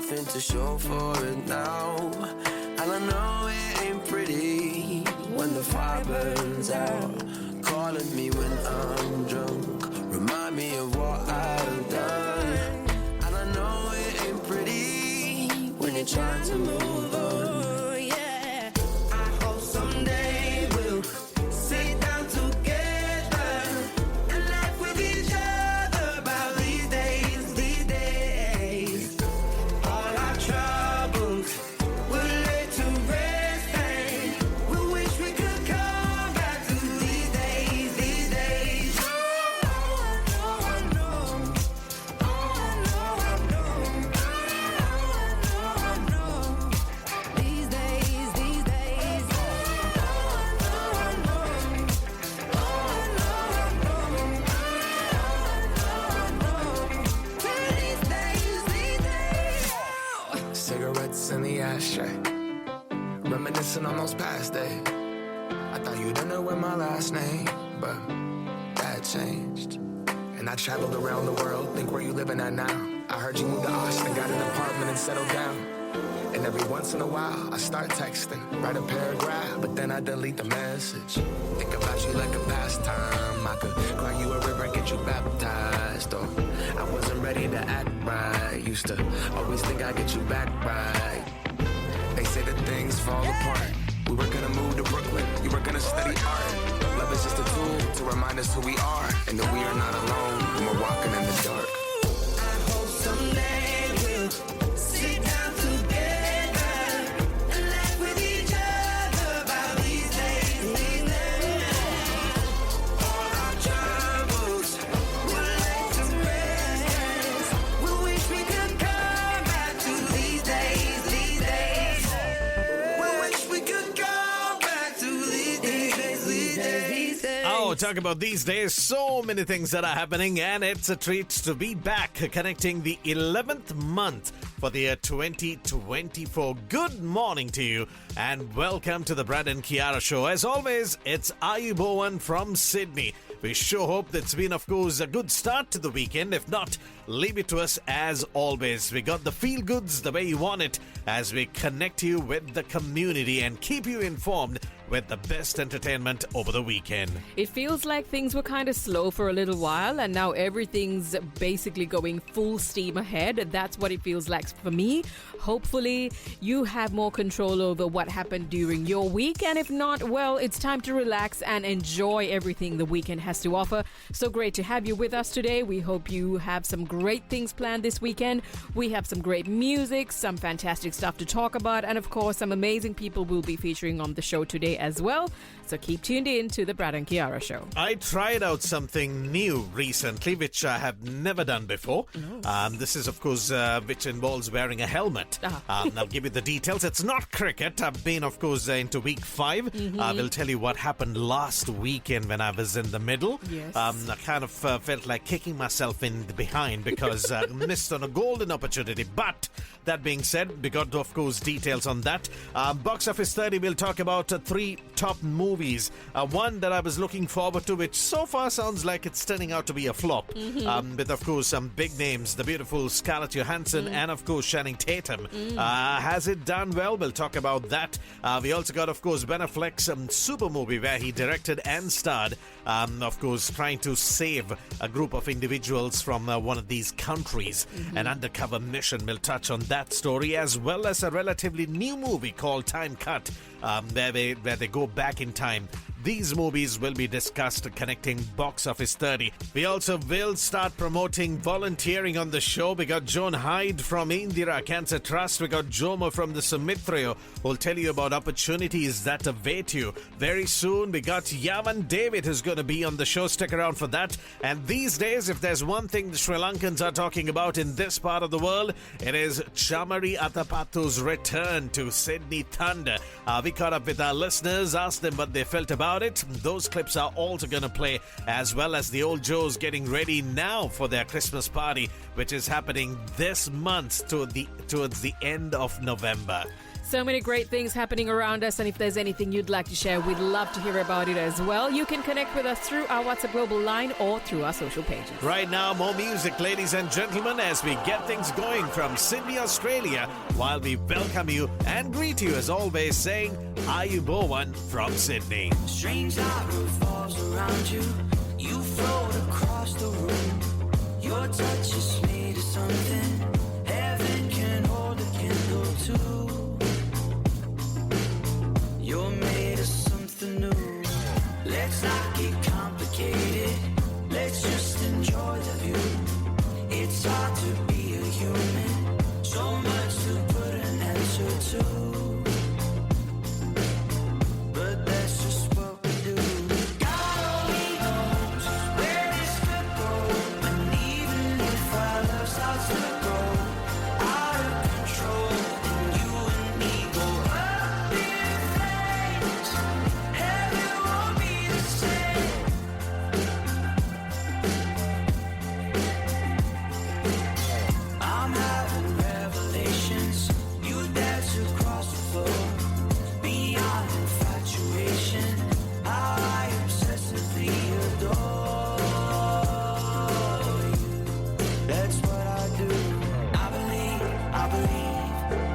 nothing to show for it now. And I know it ain't pretty when the fire burns out. Calling me when I'm drunk, remind me of what I've done. And I know it ain't pretty when you're trying to move on. Yeah, I hope someday we'll sit down together and laugh with each other about these days, these days. All our troubles we'll lay to rest, and we wish we could come back to these days, these days. Oh, I know, oh, I know, I know, I know, these days, these days. Oh, I know, oh, these days, these days. Cigarettes in the ashtray, reminiscing on those past days. I thought you didn't know my last name, but that changed. And I traveled around the world, think where you living at now. I heard you moved to Austin, got an apartment and settled down. And every once in a while, I start texting, write a paragraph, but then I delete the message. Think about you like a pastime. I could cry you a river and get you baptized. Or I wasn't ready to act right. Used to always think I'd get you back right. They say that things fall apart. We were gonna move to Brooklyn, you were gonna study art. Love is just a tool to remind us who we are, and that we are not alone when we're walking in the dark. I hope someday we'll sit down together and laugh with each other about these days, these days. All our troubles we'll lay to rest. We wish we could come back to these days, these days. We wish we could come back to these days, these days, these days. Oh, talk about these days. So many things that are happening, and it's a treat to be back connecting the 11th month for the year 2024. Good morning to you, and welcome to the Brad and Kiara show. As always, it's Ayubowan from Sydney. We sure hope that's been, of course, a good start to the weekend. If not, leave it to us as always. We got the feel goods the way you want it as we connect you with the community and keep you informed with the best entertainment over the weekend. It feels like things were kind of slow for a little while, and now everything's basically going full steam ahead. That's what it feels like for me. Hopefully, you have more control over what happened during your week, and if not, well, it's time to relax and enjoy everything the weekend has to offer. So great to have you with us today. We hope you have some great things planned this weekend. We have some great music, some fantastic stuff to talk about, and of course, some amazing people will be featuring on the show today as well. So keep tuned in to the Brad and Kiara show. I tried out something new recently, which I have never done before. This is, of course, which involves wearing a helmet. I'll give you the details. It's not cricket. I've been, of course, into week 5. I will tell you what happened last weekend when I was in the middle. Yes. I kind of felt like kicking myself in the behind because I missed on a golden opportunity. But that being said, we got, of course, details on that. Box Office 30, we'll talk about 3 top movies. One that I was looking forward to, which so far sounds like it's turning out to be a flop. With, of course, some big names, the beautiful Scarlett Johansson and, of course, Channing Tatum. Has it done well? We'll talk about that. We also got, of course, Ben Affleck's super movie where he directed and starred, of course, trying to save a group of individuals from one of these countries. An undercover mission. We'll touch on that story, as well as a relatively new movie called Time Cut, where they go back in time. These movies will be discussed connecting Box Office 30. We also will start promoting volunteering on the show. We got Joan Hyde from Indira Cancer Trust. We got Jomo from the Sumitrio, who'll tell you about opportunities that await you. Very soon, we got Yavan David, who's going to be on the show. Stick around for that. And these days, if there's one thing the Sri Lankans are talking about in this part of the world, it is Chamari Atapattu's return to Sydney Thunder. We caught up with our listeners, asked them what they felt about it. Those clips are also going to play, as well as the old Joes getting ready now for their Christmas party, which is happening this month towards the end of November. So many great things happening around us, and if there's anything you'd like to share, we'd love to hear about it as well. You can connect with us through our WhatsApp Global line or through our social pages. Right now, more music, ladies and gentlemen, as we get things going from Sydney, Australia, while we welcome you and greet you as always, saying, Ayubowan from Sydney. Strange light revolves around you. You float across the room. Your touch is made of something heaven can hold a candle to. You're made of something new. Let's not get complicated. Let's just enjoy the view. It's hard to be a human. So much to put an answer to. But that's just what we do. God only knows where this could go. And even if our love starts to grow out of control, and you and me go up in flames, heaven won't be the same. I'm having revelations. You dance across the floor. Beyond infatuation, how I obsessively adore you. That's what I do. I believe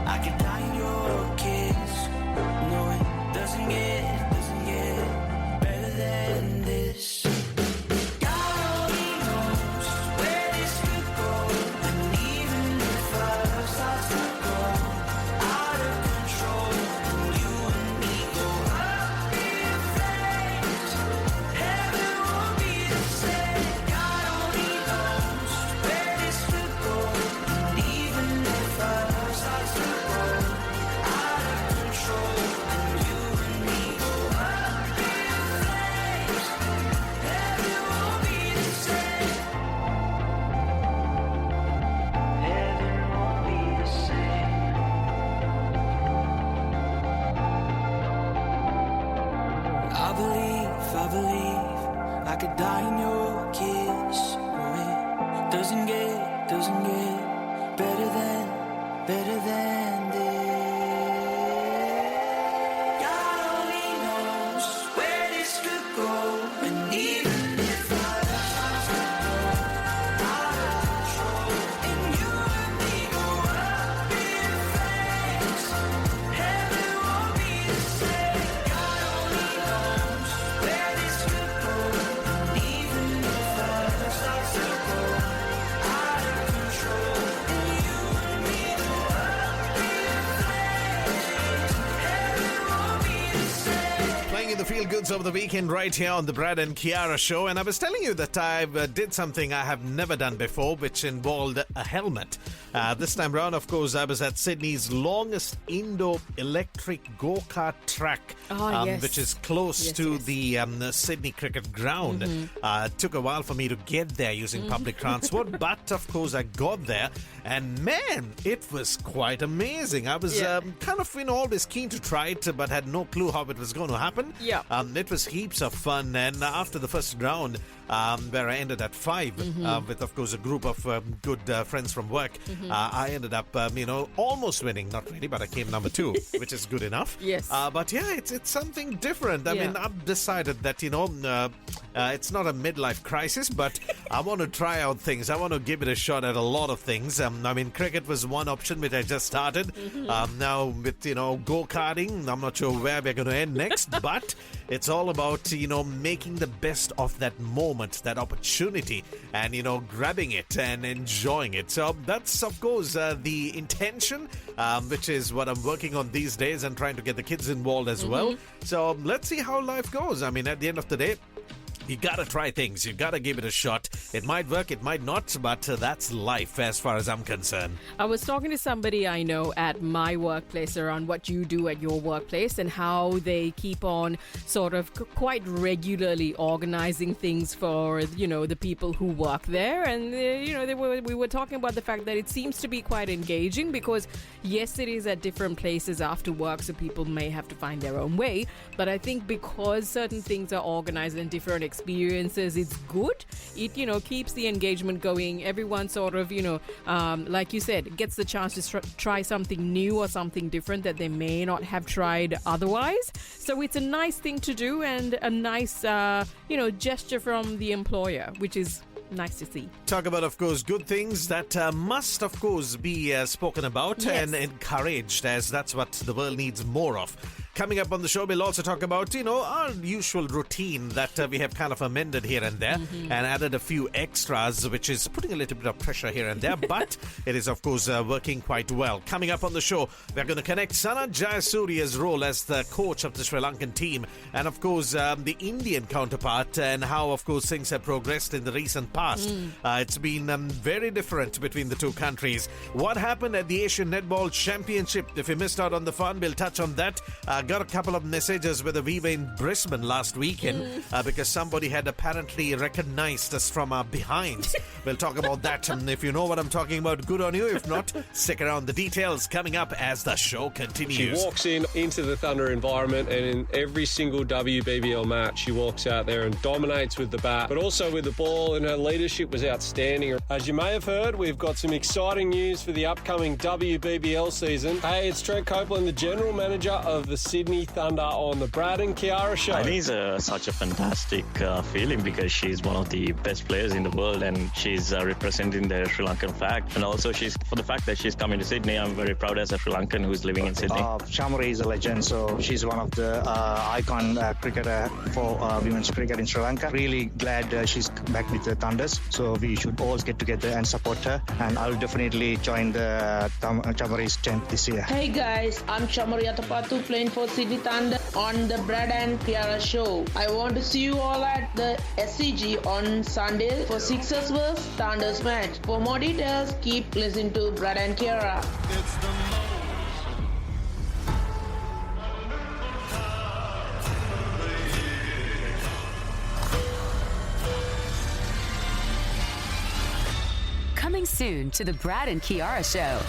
I could die in your kiss. No, it doesn't get better than this. God only knows where this could go. And even if our love starts to grow out of control, and you and me go up in flames, heaven won't be the same. God only knows where this could go. And even if our love starts to grow out of control, and you and me go up in flames, heaven won't be the same. Heaven won't be the same. I believe I could die in your kiss. Oh, it doesn't get better than this. God only knows where this could go, and even if our love starts to grow out of control, and you and me go up in flames, heaven won't be the same. God only knows where this could go, and even if our love starts to grow out of control, and you and me go up in flames, heaven won't be the same. Playing in the feel goods over the weekend right here on the Brad and Kiara show, and I was telling you that I did something I have never done before, which involved a helmet. This time round, of course, I was at Sydney's longest indoor electric go-kart track, Yes. which is close Yes, to yes. the Sydney cricket ground. It took a while for me to get there using public transport, but of course I got there, and man, it was quite amazing. I was Yeah. kind of always keen to try it, but had no clue how it was going to happen. Yeah. It was heaps of fun, and after the first round, where I ended at 5, with of course a group of good friends from work, I ended up, almost winning. Not really, but I came number 2, which is good enough. Yes. But yeah, it's something different. I Yeah. mean, I've decided that it's not a midlife crisis, but I want to try out things. I want to give it a shot at a lot of things. I mean, cricket was one option which I just started. Now with go-karting, I'm not sure where we're going to end next, but it's all about making the best of that moment, that opportunity, and grabbing it and enjoying it. So that's of course the intention, which is what I'm working on these days, and trying to get the kids involved as well. So let's see how life goes. I mean, at the end of the day, you gotta try things. You gotta give it a shot. It might work, it might not, but that's life as far as I'm concerned. I was talking to somebody I know at my workplace around what you do at your workplace and how they keep on sort of quite regularly organizing things for, the people who work there. And, we were talking about the fact that it seems to be quite engaging because, yes, it is at different places after work, so people may have to find their own way. But I think because certain things are organized in different experiences, it's good. It, keeps the engagement going. Everyone sort of, like you said, gets the chance to try something new or something different that they may not have tried otherwise. So it's a nice thing to do and a nice, gesture from the employer, which is nice to see. Talk about, of course, good things that must, of course, be spoken about and encouraged, as that's what the world needs more of. Coming up on the show, we'll also talk about, our usual routine that we have kind of amended here and there and added a few extras, which is putting a little bit of pressure here and there, but it is, of course, working quite well. Coming up on the show, we're going to connect Sanat Jayasuriya's role as the coach of the Sri Lankan team and, of course, the Indian counterpart and how, of course, things have progressed in the recent past. It's been very different between the two countries. What happened at the Asian Netball Championship? If you missed out on the fun, we'll touch on that. Got a couple of messages whether we were in Brisbane last weekend because somebody had apparently recognized us from our behinds. We'll talk about that. And if you know what I'm talking about, good on you. If not, stick around. The details coming up as the show continues. She walks into the Thunder environment, and in every single WBBL match, she walks out there and dominates with the bat, but also with the ball, and her leadership was outstanding. As you may have heard, we've got some exciting news for the upcoming WBBL season. Hey, it's Trent Copeland, the General Manager of the Sydney Thunder on the Brad and Kiara Show. It is such a fantastic feeling because she's one of the best players in the world and she's representing the Sri Lankan flag. And also for the fact that she's coming to Sydney, I'm very proud as a Sri Lankan who's living in Sydney. Chamari is a legend, so she's one of the icon cricketer for women's cricket in Sri Lanka. Really glad she's back with the Thunders, so we should all get together and support her. And I'll definitely join the Chamari's tent this year. Hey guys, I'm Chamari Atapattu playing for Sydney Thunder on the Brad and Kiara Show. I want to see you all at the SCG on Sunday for Sixers vs Thunders match. For more details, keep listening to Brad and Kiara. Coming soon to the Brad and Kiara Show.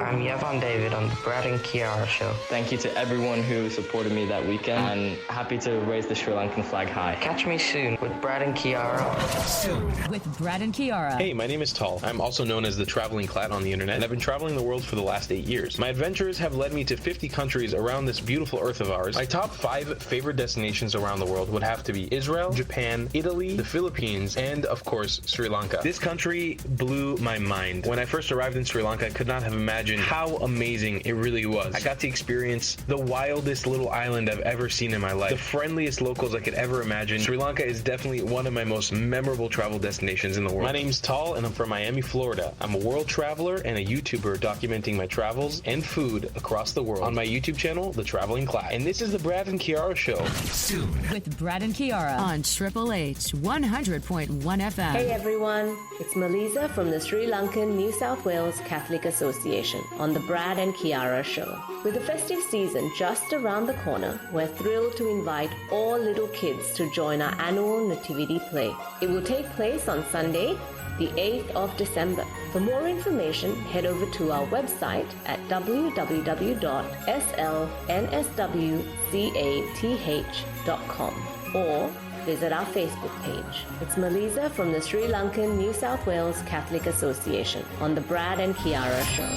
I'm Yavan David on the Brad and Kiara Show. Thank you to everyone who supported me that weekend and happy to raise the Sri Lankan flag high. Catch me soon with Brad and Kiara. Soon with Brad and Kiara. Hey, my name is Tal. I'm also known as the Traveling Clat on the internet, and I've been traveling the world for the last 8 years. My adventures have led me to 50 countries around this beautiful earth of ours. My top 5 favorite destinations around the world would have to be Israel, Japan, Italy, the Philippines, and of course, Sri Lanka. This country blew my mind. When I first arrived in Sri Lanka, I could not have imagined how amazing it really was. I got to experience the wildest little island I've ever seen in my life. The friendliest locals I could ever imagine. Sri Lanka is definitely one of my most memorable travel destinations in the world. My name's Tal and I'm from Miami, Florida. I'm a world traveler and a YouTuber documenting my travels and food across the world on my YouTube channel, The Traveling Clat. And this is the Brad and Kiara Show. Soon with Brad and Kiara on Triple H 100.1 FM. Hey everyone, it's Melissa from the Sri Lankan New South Wales Catholic Association on the Brad and Kiara Show. With the festive season just around the corner, we're thrilled to invite all little kids to join our annual Nativity Play. It will take place on Sunday, the 8th of December. For more information, head over to our website at www.slnswcath.com or visit our Facebook page. It's Melissa from the Sri Lankan New South Wales Catholic Association on the Brad and Kiara Show.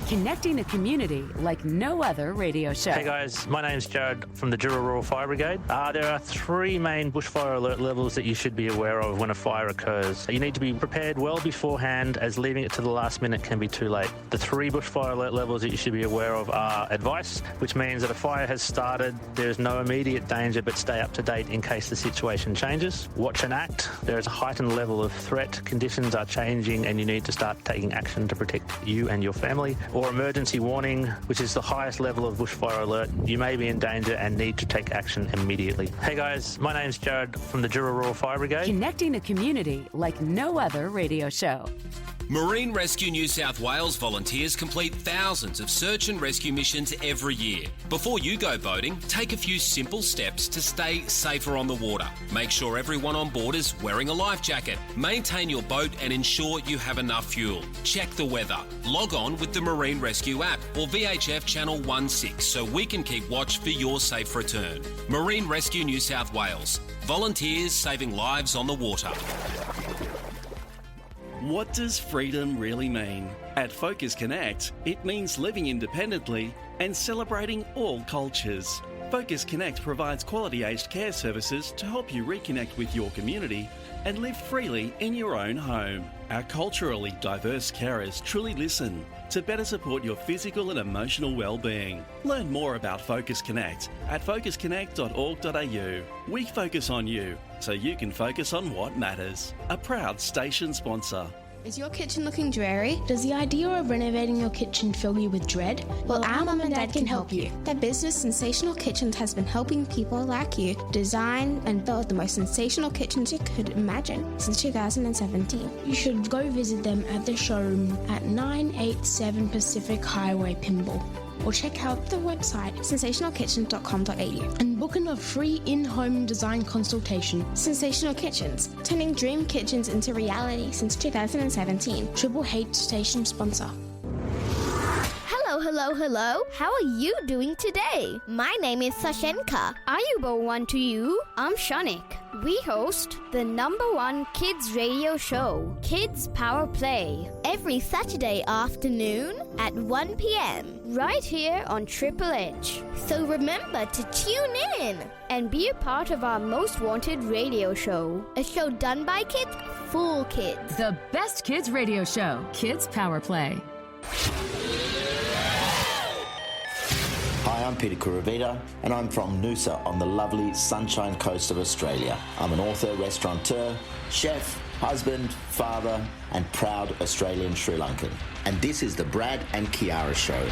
Connecting the community like no other radio show. Hey guys, my name's Jared from the Jura Rural Fire Brigade. There are 3 main bushfire alert levels that you should be aware of when a fire occurs. You need to be prepared well beforehand, as leaving it to the last minute can be too late. The 3 bushfire alert levels that you should be aware of are advice, which means that a fire has started, there is no immediate danger, but stay up to date in case the situation changes. Watch and act. There is a heightened level of threat. Conditions are changing and you need to start taking action to protect you and your family. Or emergency warning, which is the highest level of bushfire alert. You may be in danger and need to take action immediately. Hey guys, my name's Jared from the Jura Rural Fire Brigade. Connecting the community like no other radio show. Marine Rescue New South Wales volunteers complete thousands of search and rescue missions every year. Before you go boating, take a few simple steps to stay safer on the water. Make sure everyone on board is wearing a life jacket. Maintain your boat and ensure you have enough fuel. Check the weather. Log on with the Marine Rescue app or VHF Channel 16 so we can keep watch for your safe return. Marine Rescue New South Wales. Volunteers saving lives on the water. What does freedom really mean? At Focus Connect, it means living independently and celebrating all cultures. Focus Connect provides quality aged care services to help you reconnect with your community and live freely in your own home. Our culturally diverse carers truly listen to better support your physical and emotional well-being. Learn more about Focus Connect at focusconnect.org.au. We focus on you so you can focus on what matters. A proud station sponsor. Is your kitchen looking dreary? Does the idea of renovating your kitchen fill you with dread? Well, our mum and dad can help you. Their business, Sensational Kitchens, has been helping people like you design and build the most sensational kitchens you could imagine since 2017. You should go visit them at the showroom at 987 Pacific Highway, Pymble. Or check out the website sensationalkitchen.com.au and book in a free in-home design consultation. Sensational Kitchens, turning dream kitchens into reality since 2017. Triple H station sponsor. Hello. How are you doing today? My name is Sashenka. Ayubowan to you. I'm Shanik. We host the #1 kids radio show, Kids Power Play, every Saturday afternoon at 1 p.m. right here on Triple H. So remember to tune in and be a part of our most wanted radio show, a show done by kids for kids. The best kids radio show, Kids Power Play. Hi, I'm Peter Kuravita and I'm from Noosa on the lovely Sunshine Coast of Australia. I'm an author, restaurateur, chef, husband, father and proud Australian Sri Lankan. And this is the Brad and Kiara Show.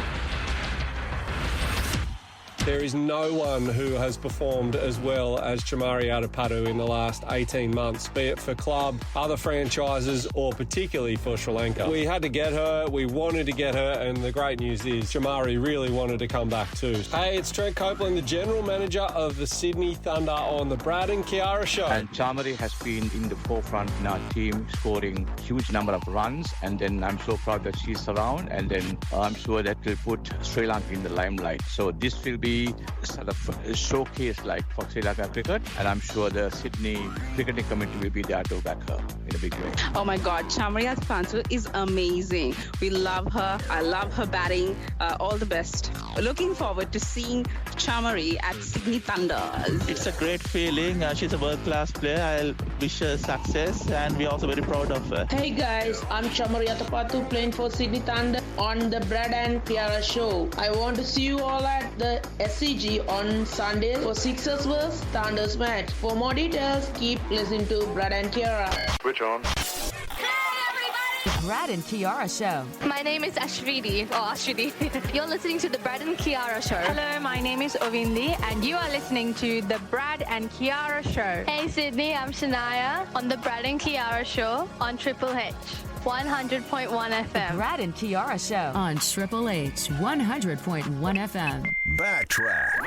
There is no one who has performed as well as Chamari Adapatu in the last 18 months, be it for club, other franchises, or particularly for Sri Lanka. We had to get her, we wanted to get her, and the great news is Chamari really wanted to come back too. Hey, it's Trent Copeland, the General Manager of the Sydney Thunder on the Brad and Kiara Show. And Chamari has been in the forefront in our team, scoring huge number of runs, and then I'm so proud that she's around, and then I'm sure that will put Sri Lanka in the limelight. So this will be sort of a showcase like for Sri Lanka cricket, and I'm sure the Sydney cricketing committee will be there to back her in a big way. Oh my God, Chamari Adapatu is amazing. We love her. I love her batting. All the best. Looking forward to seeing Chamari at Sydney Thunder. It's a great feeling. She's a world-class player. I'll wish her success, and we're also very proud of her. Hey guys, I'm Chamari Adapatu playing for Sydney Thunder on the Brad and Kiara Show. I want to see you all at the SCG on Sunday for Sixers vs Thunders match. For more details, keep listening to Brad and Kiara. Switch on. The Brad and Kiara Show. My name is Ashwini. You're listening to the Brad and Kiara Show. Hello, my name is Ovindi, and you are listening to the Brad and Kiara Show. Hey Sydney, I'm Shania on the Brad and Kiara Show on Triple H. 100.1 FM. The Brad and Kiara Show on Triple H 100.1 FM. Backtrack.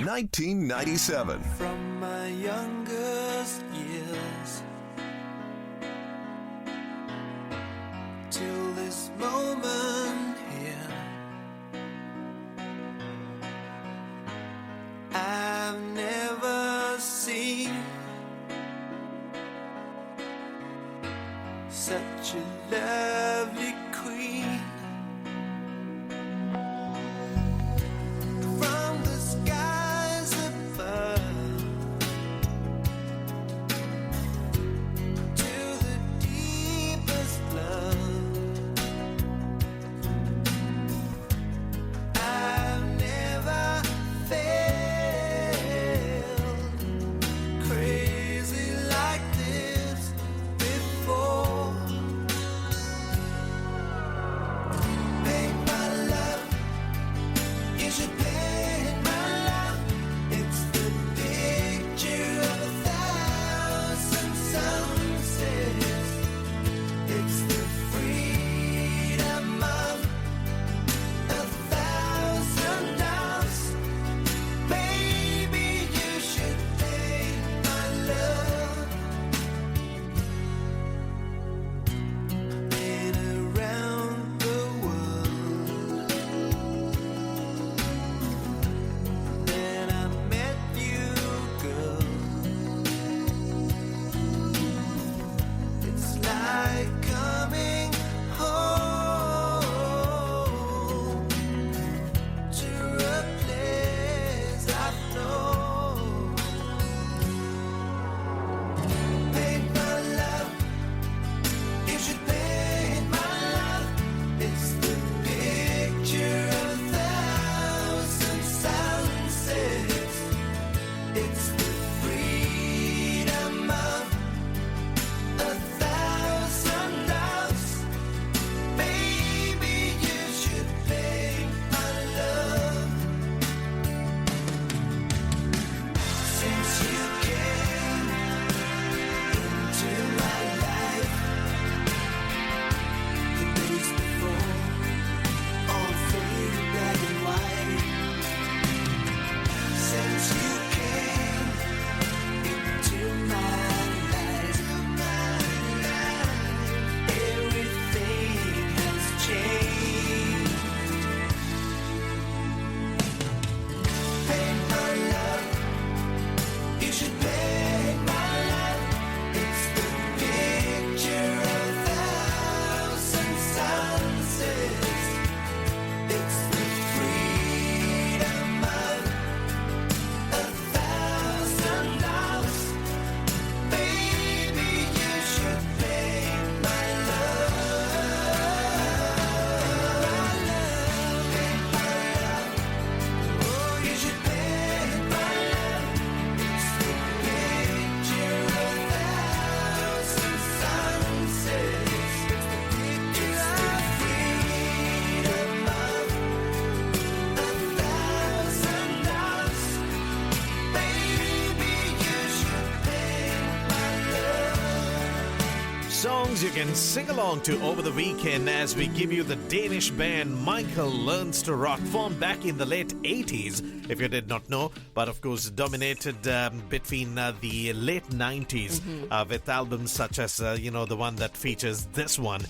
1997. From my youngest years till this moment here, I've never seen such a lovely queen. From the skies above to the deepest love, I've never felt crazy like this before. Songs you can sing along to over the weekend as we give you the Danish band Michael Learns to Rock, formed back in the late 80s, if you did not know, but of course dominated between the late 90s with albums such as, the one that features this one.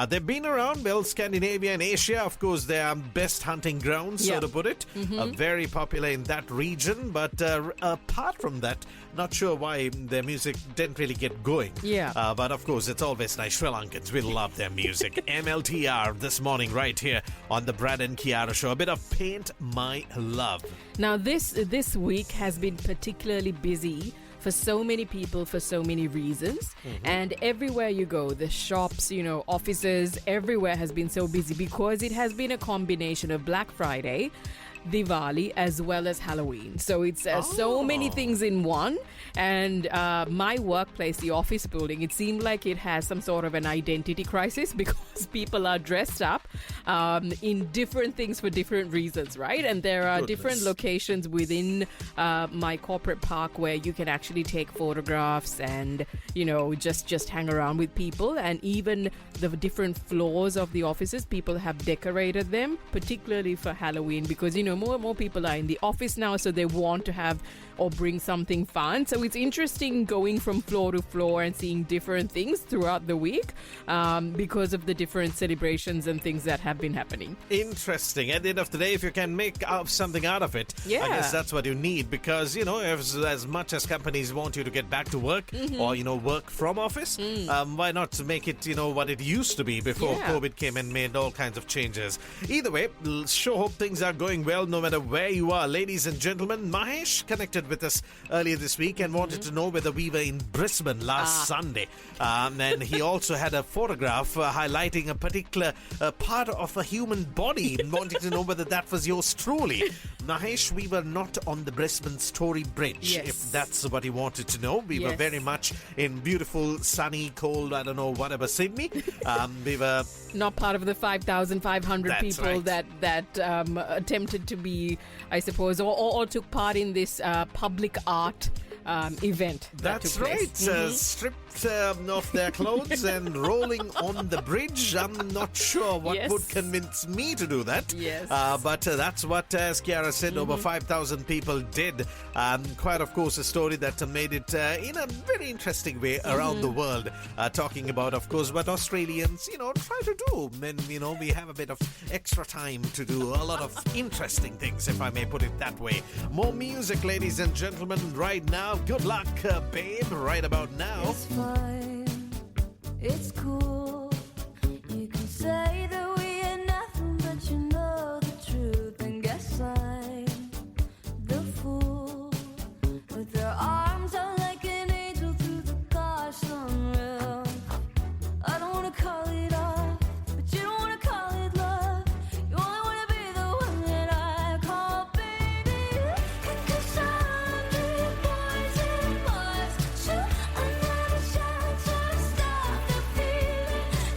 They've been around, well, Scandinavia and Asia, of course, they are best hunting grounds, so to put it. Very popular in that region, but apart from that, not sure why their music didn't really get going. But of course, it's always nice. Sri Lankans, we love their music. MLTR this morning right here on the Brad and Kiara Show. A bit of Paint My Love. Now, this week has been particularly busy for so many people for so many reasons. And everywhere you go, the shops, offices, everywhere has been so busy because it has been a combination of Black Friday, Diwali, as well as Halloween. So it's so many things in one. And my workplace, the office building, it seemed like it has some sort of an identity crisis because people are dressed up in different things for different reasons, right? And there are different locations within my corporate park where you can actually take photographs and, just hang around with people. And even the different floors of the offices, people have decorated them, particularly for Halloween, because, more and more people are in the office now, so they want to have or bring something fun. So it's interesting going from floor to floor and seeing different things throughout the week because of the different celebrations and things that have been happening. Interesting. At the end of the day, if you can make something out of it, I guess that's what you need, because, as much as companies want you to get back to work or, work from office, why not make it, what it used to be before COVID came and made all kinds of changes. Either way, sure hope things are going well no matter where you are. Ladies and gentlemen, Mahesh connected with us earlier this week and wanted to know whether we were in Brisbane last Sunday. And he also had a photograph highlighting a particular part of a human body, wanting to know whether that was yours truly. Mahesh, we were not on the Brisbane Story Bridge, if that's what he wanted to know. We were very much in beautiful, sunny, cold, whatever, Sydney. We were not part of the 5,500 people that attempted to be, I suppose, or took part in this public art event. That's right. Stripped off their clothes and rolling on the bridge. I'm not sure what would convince me to do that. But that's what, as Kiara said, over 5,000 people did. Quite, of course, a story that made it in a very interesting way around the world. Talking about, of course, what Australians, try to do when, we have a bit of extra time to do a lot of interesting things, if I may put it that way. More music, ladies and gentlemen, right now. Good luck, babe, right about now. It's fine, it's cool. You can say that we are nothing, but you know the truth. And guess I'm the fool with their arms out like an angel through the car sunroof. I don't wanna call it off, but you don't wanna call it love. You only wanna be the one that I call baby. And 'cause I'm the boys and boys, shoot another shot to stop the feeling.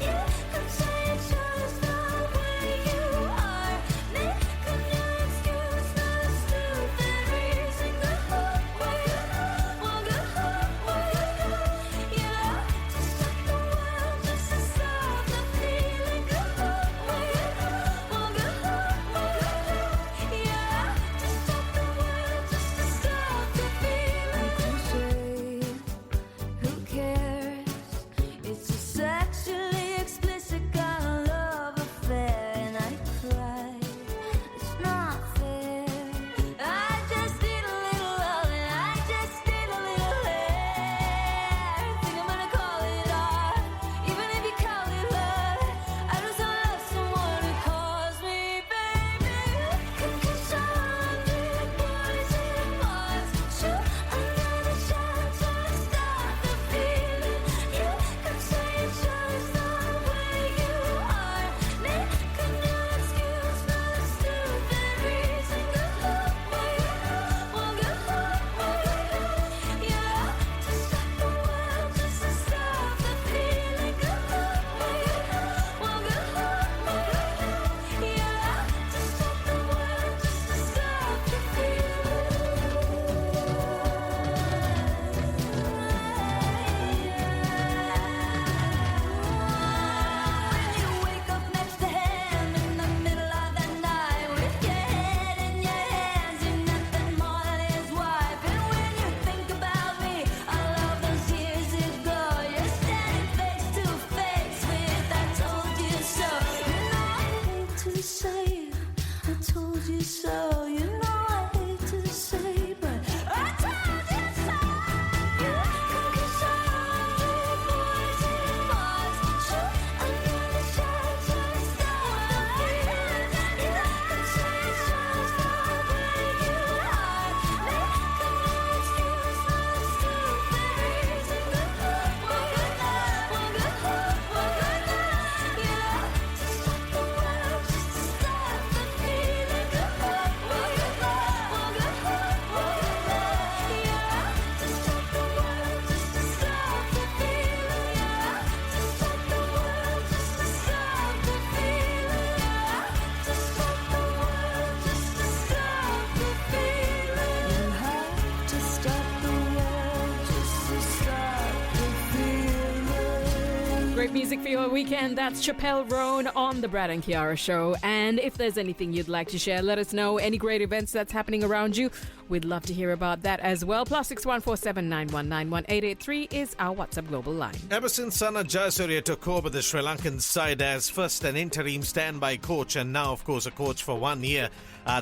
great music for your weekend. That's Chappelle Roan on the Brad and Kiara Show. And if there's anything you'd like to share, let us know. Any great events that's happening around you, we'd love to hear about that as well. +6147 919 1883 is our WhatsApp global line. Ever since Sana Jayasuriya took over the Sri Lankan side as first an interim standby coach and now, of course, a coach for 1 year,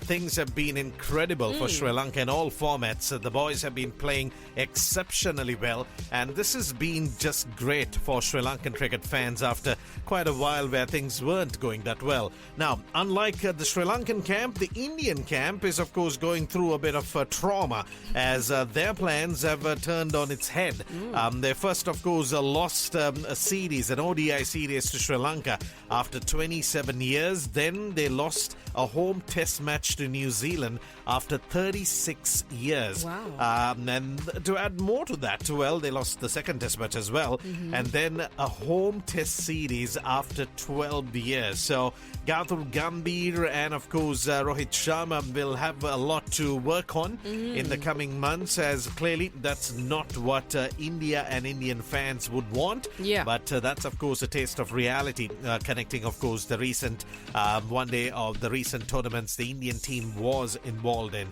things have been incredible for Sri Lanka in all formats. The boys have been playing exceptionally well, and this has been just great for Sri Lankan cricket fans after quite a while where things weren't going that well. Now, unlike the Sri Lankan camp, the Indian camp is, of course, going through a bit of trauma as their plans have turned on its head. They first, of course, lost a series, an ODI series to Sri Lanka after 27 years. Then they lost a home test match to New Zealand after 36 years. Wow. And to add more to that, well, they lost the second test match as well. And then a home test series after 12 years. So Gautam Gambhir and, of course, Rohit Sharma will have a lot to work on in the coming months, as clearly that's not what India and Indian fans would want. Yeah. But that's, of course, a taste of reality, connecting, of course, the recent one day of the recent tournaments the Indian team was involved in.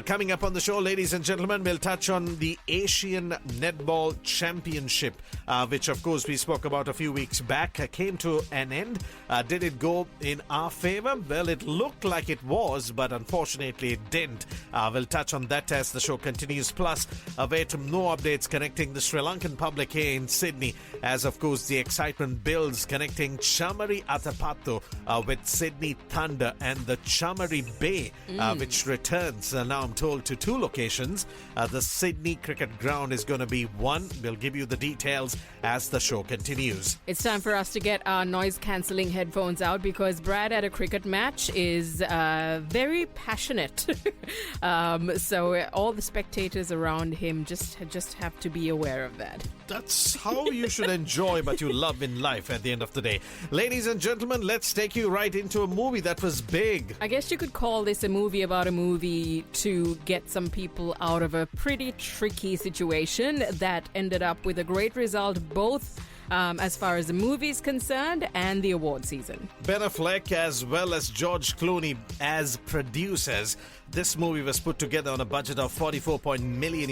Coming up on the show, ladies and gentlemen, we'll touch on the Asian Netball Championship, which, of course, we spoke about a few weeks back, came to an end. Did it go in our favor? Well, it looked like it was, but unfortunately it didn't. We'll touch on that as the show continues. Plus, await no updates connecting the Sri Lankan public here in Sydney, as, of course, the excitement builds connecting Chamari Atapattu with Sydney Thunder and the Chamari Bay, which returns, now I'm told, to 2 locations. The Sydney Cricket Ground is going to be one. We'll give you the details as the show continues. It's time for us to get our noise-cancelling headphones out because Brad at a cricket match is very passionate. So all the spectators around him just have to be aware of that. That's how you should enjoy what you love in life at the end of the day. Ladies and gentlemen, let's take you right into a movie that was big. I guess you could call this a movie about a movie to get some people out of a pretty tricky situation that ended up with a great result, both as far as the movie is concerned and the award season. Ben Affleck as well as George Clooney as producers. This movie was put together on a budget of $44 million.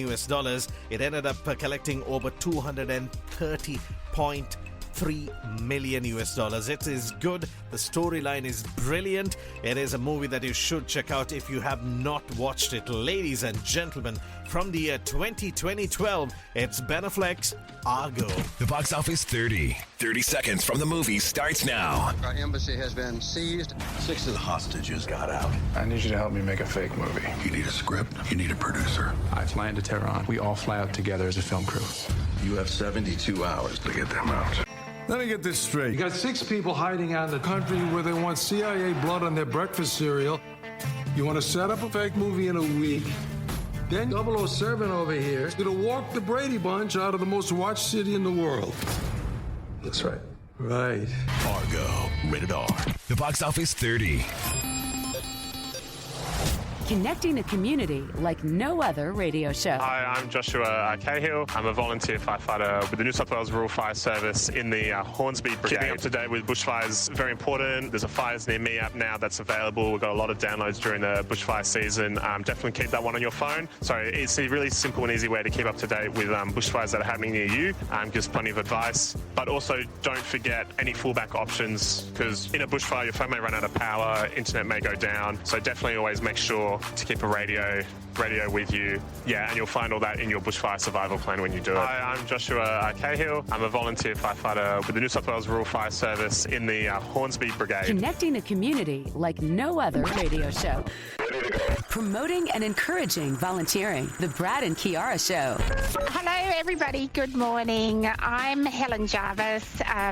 It ended up collecting over $230.3 million. It is good. The storyline is brilliant. It is a movie that you should check out if you have not watched it. Ladies and gentlemen, from the year 2012, it's Ben Affleck's Argo. The box office 30 seconds from the movie starts now. Our embassy has been seized. 6 of the hostages got out. I need you to help me make a fake movie. You need a script. You need a producer. I fly into Tehran. We all fly out together as a film crew. You have 72 hours to get them out. Let me get this straight. You got 6 people hiding out in the country where they want CIA blood on their breakfast cereal. You want to set up a fake movie in a week. Then 007 over here is going to walk the Brady Bunch out of the most watched city in the world. That's right. Right. Argo, rated R. The box office 30. Connecting a community like no other radio show. Hi, I'm Joshua Cahill. I'm a volunteer firefighter with the New South Wales Rural Fire Service in the Hornsby Brigade. Keeping up to date with bushfires is very important. There's a Fires Near Me app now that's available. We've got a lot of downloads during the bushfire season. Definitely keep that one on your phone. So it's a really simple and easy way to keep up to date with bushfires that are happening near you. Gives plenty of advice. But also don't forget any fallback options, because in a bushfire your phone may run out of power, internet may go down. So definitely always make sure to keep a radio with you. Yeah, and you'll find all that in your bushfire survival plan when you do it. Hi, I'm Joshua Cahill. I'm a volunteer firefighter with the New South Wales Rural Fire Service in the Hornsby Brigade. Connecting a community like no other radio show. Promoting and encouraging volunteering. The Brad and Kiara Show. Hello, everybody. Good morning. I'm Helen Jarvis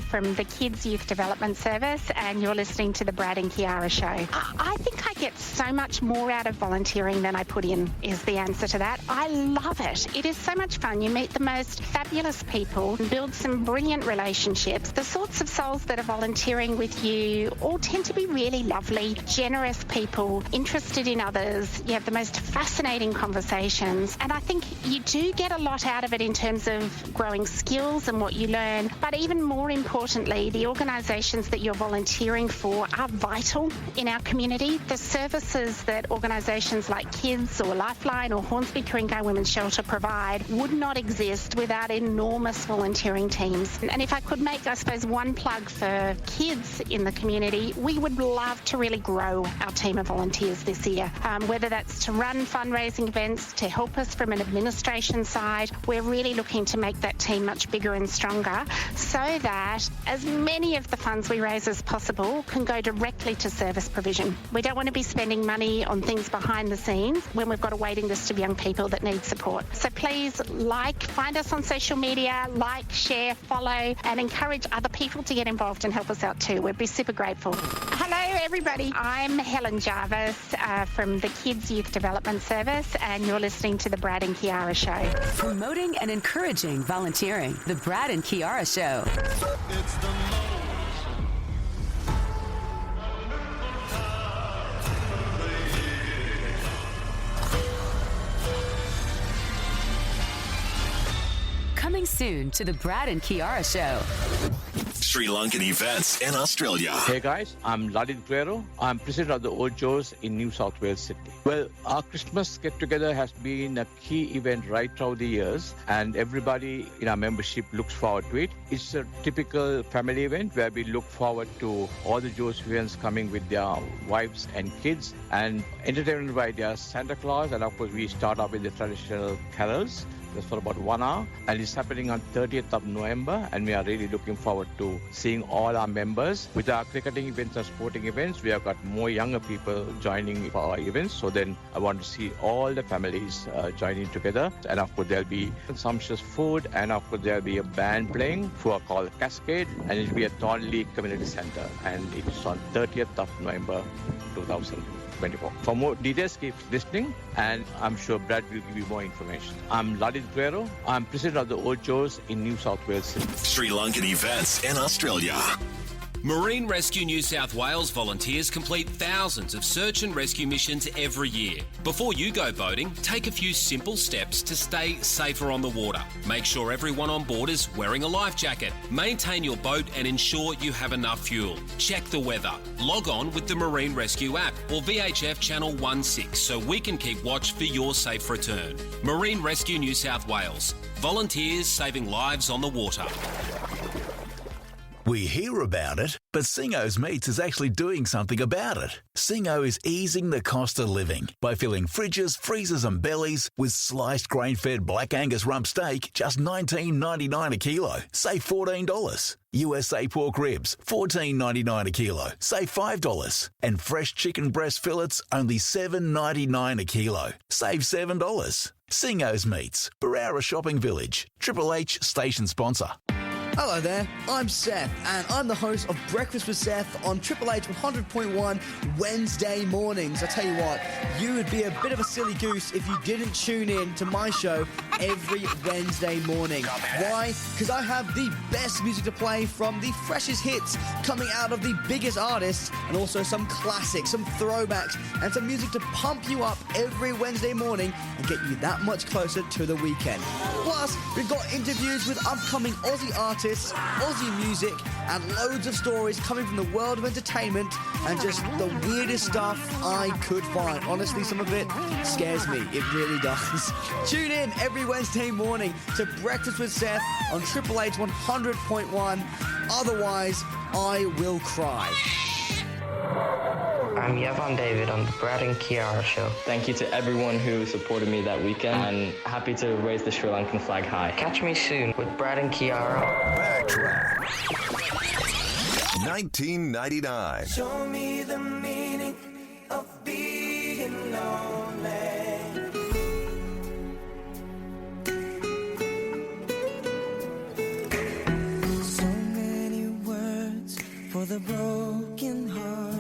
from the Kids Youth Development Service, and you're listening to the Brad and Kiara Show. I think I get so much more out of volunteering than I put in, is the answer to that. I love it. It is so much fun. You meet the most fabulous people, build some brilliant relationships. The sorts of souls that are volunteering with you all tend to be really lovely, generous people, interested in others, events. You have the most fascinating conversations, and I think you do get a lot out of it in terms of growing skills and what you learn. But even more importantly, the organisations that you're volunteering for are vital in our community. The services that organisations like Kids or Lifeline or Hornsby Ku-ring-gai Women's Shelter provide would not exist without enormous volunteering teams. And if I could make, I suppose, one plug for kids in the community, we would love to really grow our team of volunteers this year, whether that's to run fundraising events, to help us from an administration side. We're really looking to make that team much bigger and stronger so that as many of the funds we raise as possible can go directly to service provision. We don't want to be spending money on things behind the scenes when we've got a waiting list of young people that need support. So please find us on social media, share, follow, and encourage other people to get involved and help us out too. We'd be super grateful. Hello everybody, I'm Helen Jarvis from the Kids Youth Development Service, and you're listening to the Brad and Kiara Show. Promoting and encouraging volunteering. The Brad and Kiara Show. It's the Coming soon to the Brad and Kiara Show. Sri Lankan events in Australia. Hey guys, I'm Ladit Guerrero. I'm president of the Ojos in New South Wales, Sydney. Well, our Christmas get-together has been a key event right throughout the years, and everybody in our membership looks forward to it. It's a typical family event where we look forward to all the Josephians coming with their wives and kids and entertained by their Santa Claus, and of course we start off with the traditional carols. That's for about 1 hour, and it's happening on 30th of November, and we are really looking forward to seeing all our members. With our cricketing events and sporting events, we have got more younger people joining for our events, so then I want to see all the families joining together, and of course there'll be sumptuous food, and of course there'll be a band playing who are called Cascade, and it'll be at Thornley Community Centre, and it's on 30th of November 2024. For more details, keep listening, and I'm sure Brad will give you more information. I'm Ladit Guerrero. I'm president of the Ojos in New South Wales. Sri Lankan events in Australia. Marine Rescue New South Wales volunteers complete thousands of search and rescue missions every year. Before you go boating, take a few simple steps to stay safer on the water. Make sure everyone on board is wearing a life jacket. Maintain your boat and ensure you have enough fuel. Check the weather. Log on with the Marine Rescue app or VHF Channel 16 so we can keep watch for your safe return. Marine Rescue New South Wales. Volunteers saving lives on the water. We hear about it, but Singo's Meats is actually doing something about it. Singo is easing the cost of living by filling fridges, freezers and bellies with sliced grain-fed Black Angus rump steak, just $19.99 a kilo, save $14. USA pork ribs, $14.99 a kilo, save $5. And fresh chicken breast fillets, only $7.99 a kilo, save $7. Singo's Meats, Barara Shopping Village, Triple H station sponsor. Hello there, I'm Seth, and I'm the host of Breakfast with Seth on Triple H 100.1 Wednesday mornings. I tell you what, you would be a bit of a silly goose if you didn't tune in to my show every Wednesday morning. Why? Because I have the best music to play from the freshest hits coming out of the biggest artists, and also some classics, some throwbacks, and some music to pump you up every Wednesday morning and get you that much closer to the weekend. Plus, we've got interviews with upcoming Aussie artists, Aussie music, and loads of stories coming from the world of entertainment and just the weirdest stuff I could find. Honestly, some of it scares me. It really does. Tune in every Wednesday morning to Breakfast with Seth on Triple H 100.1. Otherwise, I will cry. I'm Yavan David on the Brad and Kiara Show. Thank you to everyone who supported me that weekend, and happy to raise the Sri Lankan flag high. Catch me soon with Brad and Kiara. Backtrack. 1999. Show me the meaning of being lonely. So many words for the broken heart.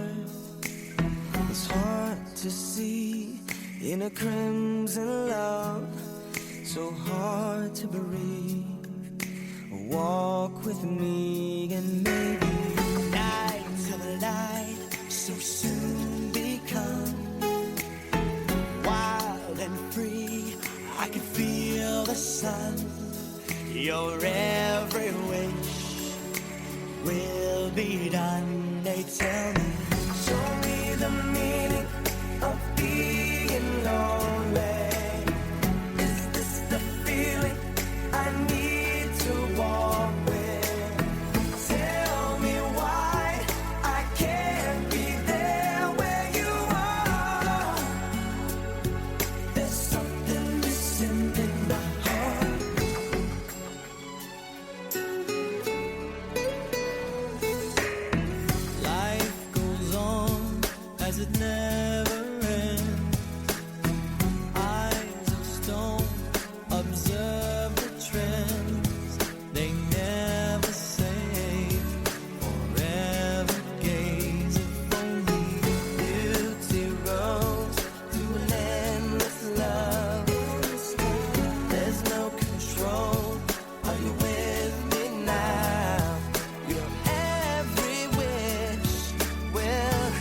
It's hard to see in a crimson love, so hard to breathe. Walk with me and maybe nights of light so soon become Your every wish will be done. They tell me. Show me the meaning of being lonely. Is this the feeling I need to walk with? Tell me why I can't be there where you are. There's something missing in my heart. Life goes on as it never ends. Eyes of stone observe the trends. They never say forever gaze. If only beauty rose to an endless love. There's no control. Are you with me now? Your every wish will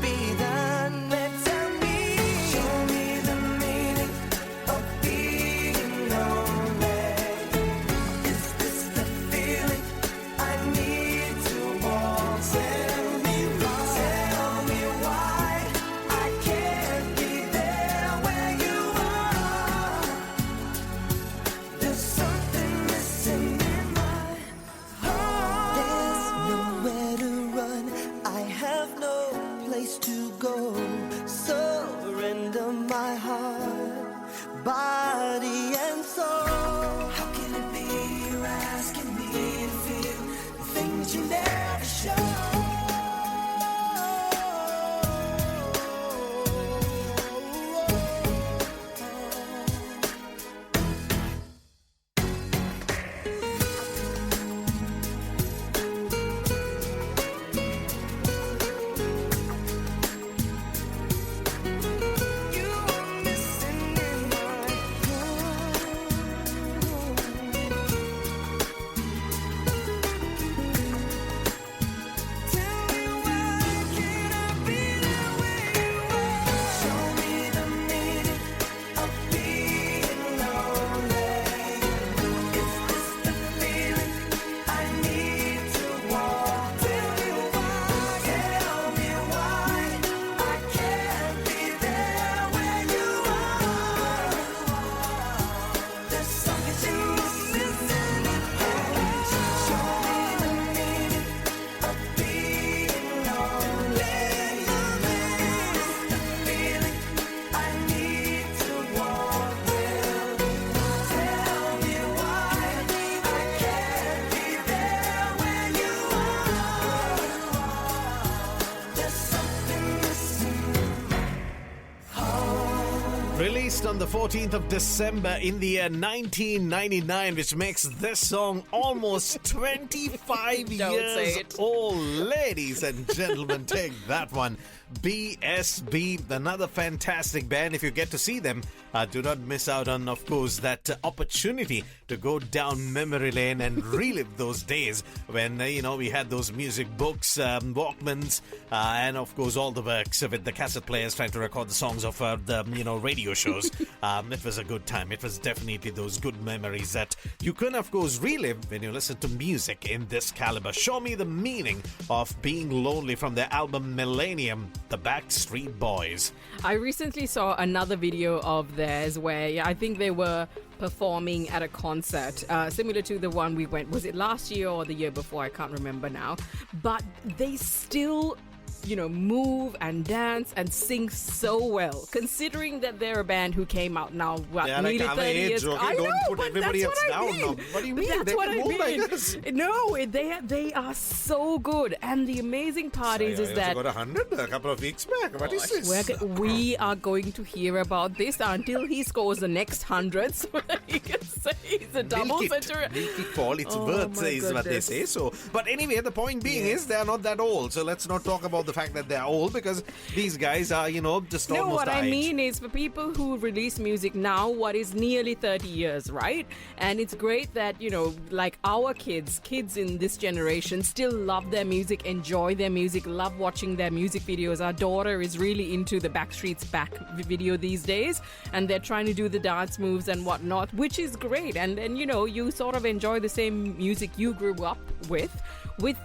be done. Tell me. Show me the meaning of being lonely. Is this the feeling I need to walk? Tell me why I can't be there where you are. There's something missing in my heart. There's nowhere to run. I have no place to go. Surrender my heart, body and soul. How can it be you're asking me to feel the things you never show? Released on the 14th of December in the year 1999, which makes this song almost 25 Don't say years it. old. Ladies and gentlemen, take that one. BSB, another fantastic band. If you get to see them, do not miss out on, of course, that opportunity to go down memory lane and relive those days when, we had those music books, Walkmans, and, of course, all the works with the cassette players trying to record the songs of the, radio shows. It was a good time. It was definitely those good memories that you can, of course, relive when you listen to music in this caliber. Show me the meaning of being lonely from their album Millennium, the Backstreet Boys. I recently saw another video of theirs where I think they were performing at a concert similar to the one we went. Was it last year or the year before? I can't remember now. But they still move and dance and sing so well, considering that they're a band who came out now, nearly 30 years. I know, don't put everybody else down. What do you mean? That's what I mean. No, they are so good. And the amazing part is that got 100 a couple of weeks back. What is this? We are going to hear about this until he scores the next 100, so that he can say he's a double century. Milk it for all it's worth, is what they say. So, but anyway, the point being is they're not that old. So let's not talk about the the fact that they're old, because these guys are, just No, almost what our I age. mean is for people who release music now, what is nearly 30 years, right? And it's great that, like our kids in this generation still love their music, enjoy their music, love watching their music videos. Our daughter is really into the Backstreet's Back video these days, and they're trying to do the dance moves and whatnot, which is great. And you sort of enjoy the same music you grew up with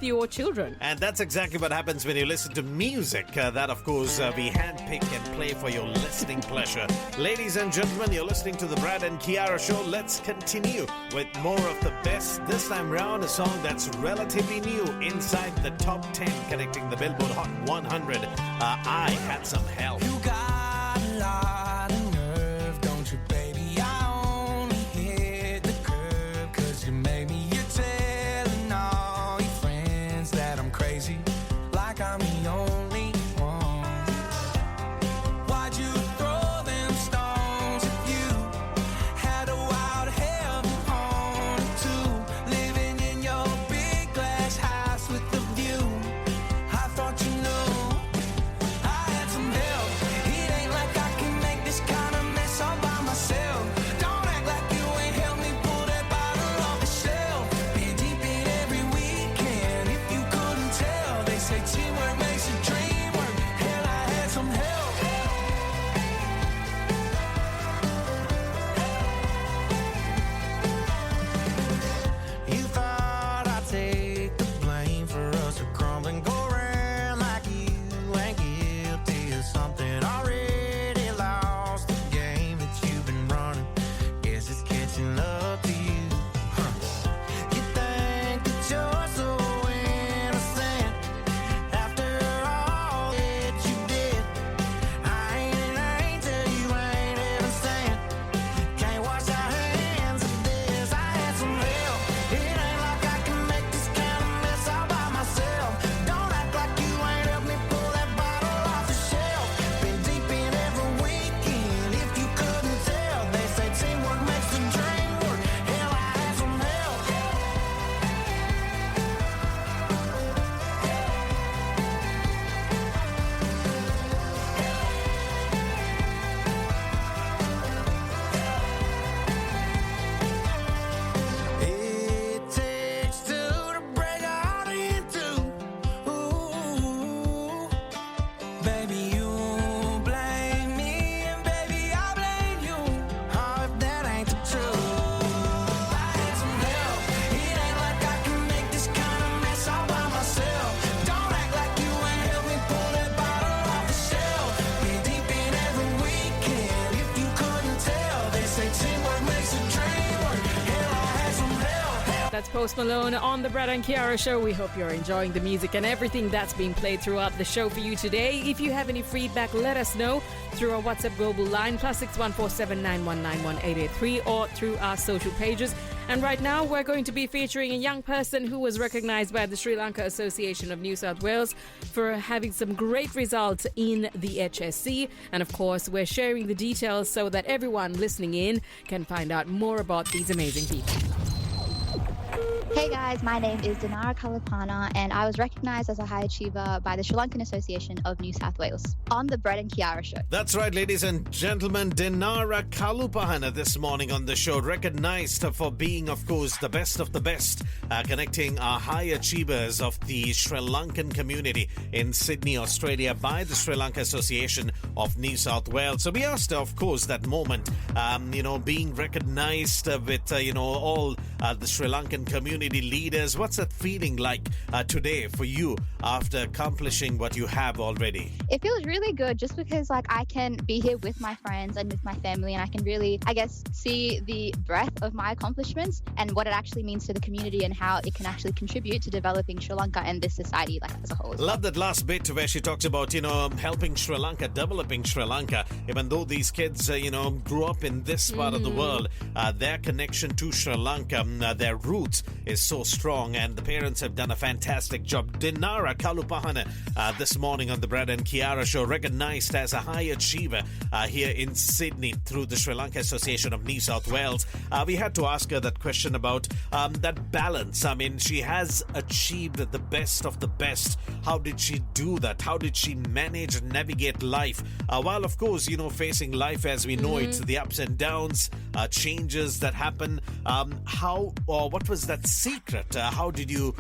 your children. And that's exactly what happens when you listen to music that, of course, we handpick and play for your listening pleasure. Ladies and gentlemen, you're listening to the Brad and Kiara Show. Let's continue with more of the best. This time round, a song that's relatively new inside the top 10, connecting the Billboard Hot 100. I Had Some Help. You got a lot of nerve, don't you, baby? I only hit the curb 'cause you made me. You're telling all your friends that I'm crazy, like I'm the only one. Why'd you throw them stones if you had a wild heaven on it too? Living in your big glass house with the view. I thought you knew I had some help. It ain't like I can make this kind of mess all by myself. Don't act like you ain't helped me pull that bottle off the shelf. Been deep in every weekend. If you couldn't tell, they say teamwork makes a dream work. Hell, I had some help. You thought I'd take the blame for us to crumble and go around like you ain't guilty of something already lost. The game that you've been running, guess it's catching up to you. You think that you're so innocent after all that you did. I ain't an angel, you ain't heaven sent. Can't wash our hands of this. I had some help. It ain't like I can make this kind of mess all by myself. Don't act like you ain't helped me pull that bottle off the shelf. Been deep in every weekend. If you couldn't tell, they say teamwork makes the dream work. Hell, I had some help. It takes two to break a heart in two. Ooh, baby, you blame me, and baby, I blame you. Oh, if that ain't the truth. I had some help. It ain't like I can make this kind of mess all by myself. Don't act like you ain't helped me pull that bottle off the shelf. Been deep in every weekend. If you couldn't tell, they say teamwork makes a dream work. Hell, I had some help. That's Post Malone on the Brad and Kiara Show. We hope you're enjoying the music and everything that's being played throughout the show for you today. If you have any feedback, let us know through our WhatsApp global line +61479191883 or through our social pages. And right now, we're going to be featuring a young person who was recognized by the Sri Lanka Association of New South Wales for having some great results in the HSC. And of course, we're sharing the details so that everyone listening in can find out more about these amazing people. Hey guys, my name is Dinara Kalapana and I was recognised as a high achiever by the Sri Lankan Association of New South Wales on the Brad and Kiara Show. That's right, ladies and gentlemen. Dinara Kalupahana this morning on the show, recognized for being, of course, the best of the best, connecting our high achievers of the Sri Lankan community in Sydney, Australia by the Sri Lanka Association of New South Wales. So we asked, of course, that moment, being recognized with, all the Sri Lankan community leaders. What's that feeling like today for you after accomplishing what you have already? It feels really good just because I can be here with my friends and with my family and I can really, see the breadth of my accomplishments and what it actually means to the community and how it can actually contribute to developing Sri Lanka and this society as a whole. Love that last bit where she talks about, helping Sri Lanka, developing Sri Lanka. Even though these kids, grew up in this part of the world, their connection to Sri Lanka their roots is so strong, and the parents have done a fantastic job. Dinara Kalupahana this morning on the Brad and Kiara show, recognized as a high achiever here in Sydney through the Sri Lanka Association of New South Wales. We had to ask her that question about that balance. I mean, she has achieved the best of the best. How did she do that? How did she manage and navigate life? While, of course, facing life as we know it, the ups and downs, changes that happen. What was that secret? How did you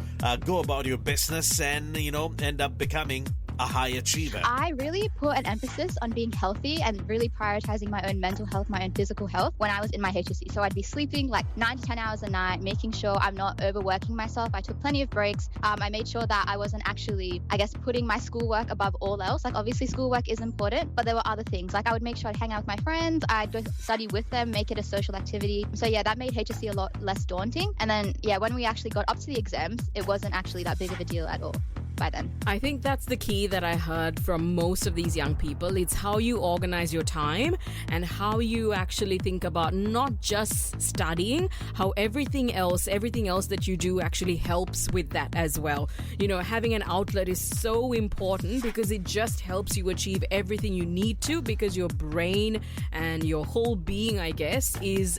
go about your business and, end up becoming a high achiever? I really put an emphasis on being healthy and really prioritizing my own mental health, my own physical health when I was in my HSC. So I'd be sleeping like 9 to 10 hours a night, making sure I'm not overworking myself. I took plenty of breaks. I made sure that I wasn't actually, putting my schoolwork above all else. Like, obviously schoolwork is important, but there were other things. Like, I would make sure I'd hang out with my friends. I'd go study with them, make it a social activity. So yeah, that made HSC a lot less daunting. And then, when we actually got up to the exams, it wasn't actually that big of a deal at all by then. I think that's the key that I heard from most of these young people. It's how you organize your time and how you actually think about not just studying, how everything else that you do actually helps with that as well. Having an outlet is so important because it just helps you achieve everything you need to, because your brain and your whole being, I guess, is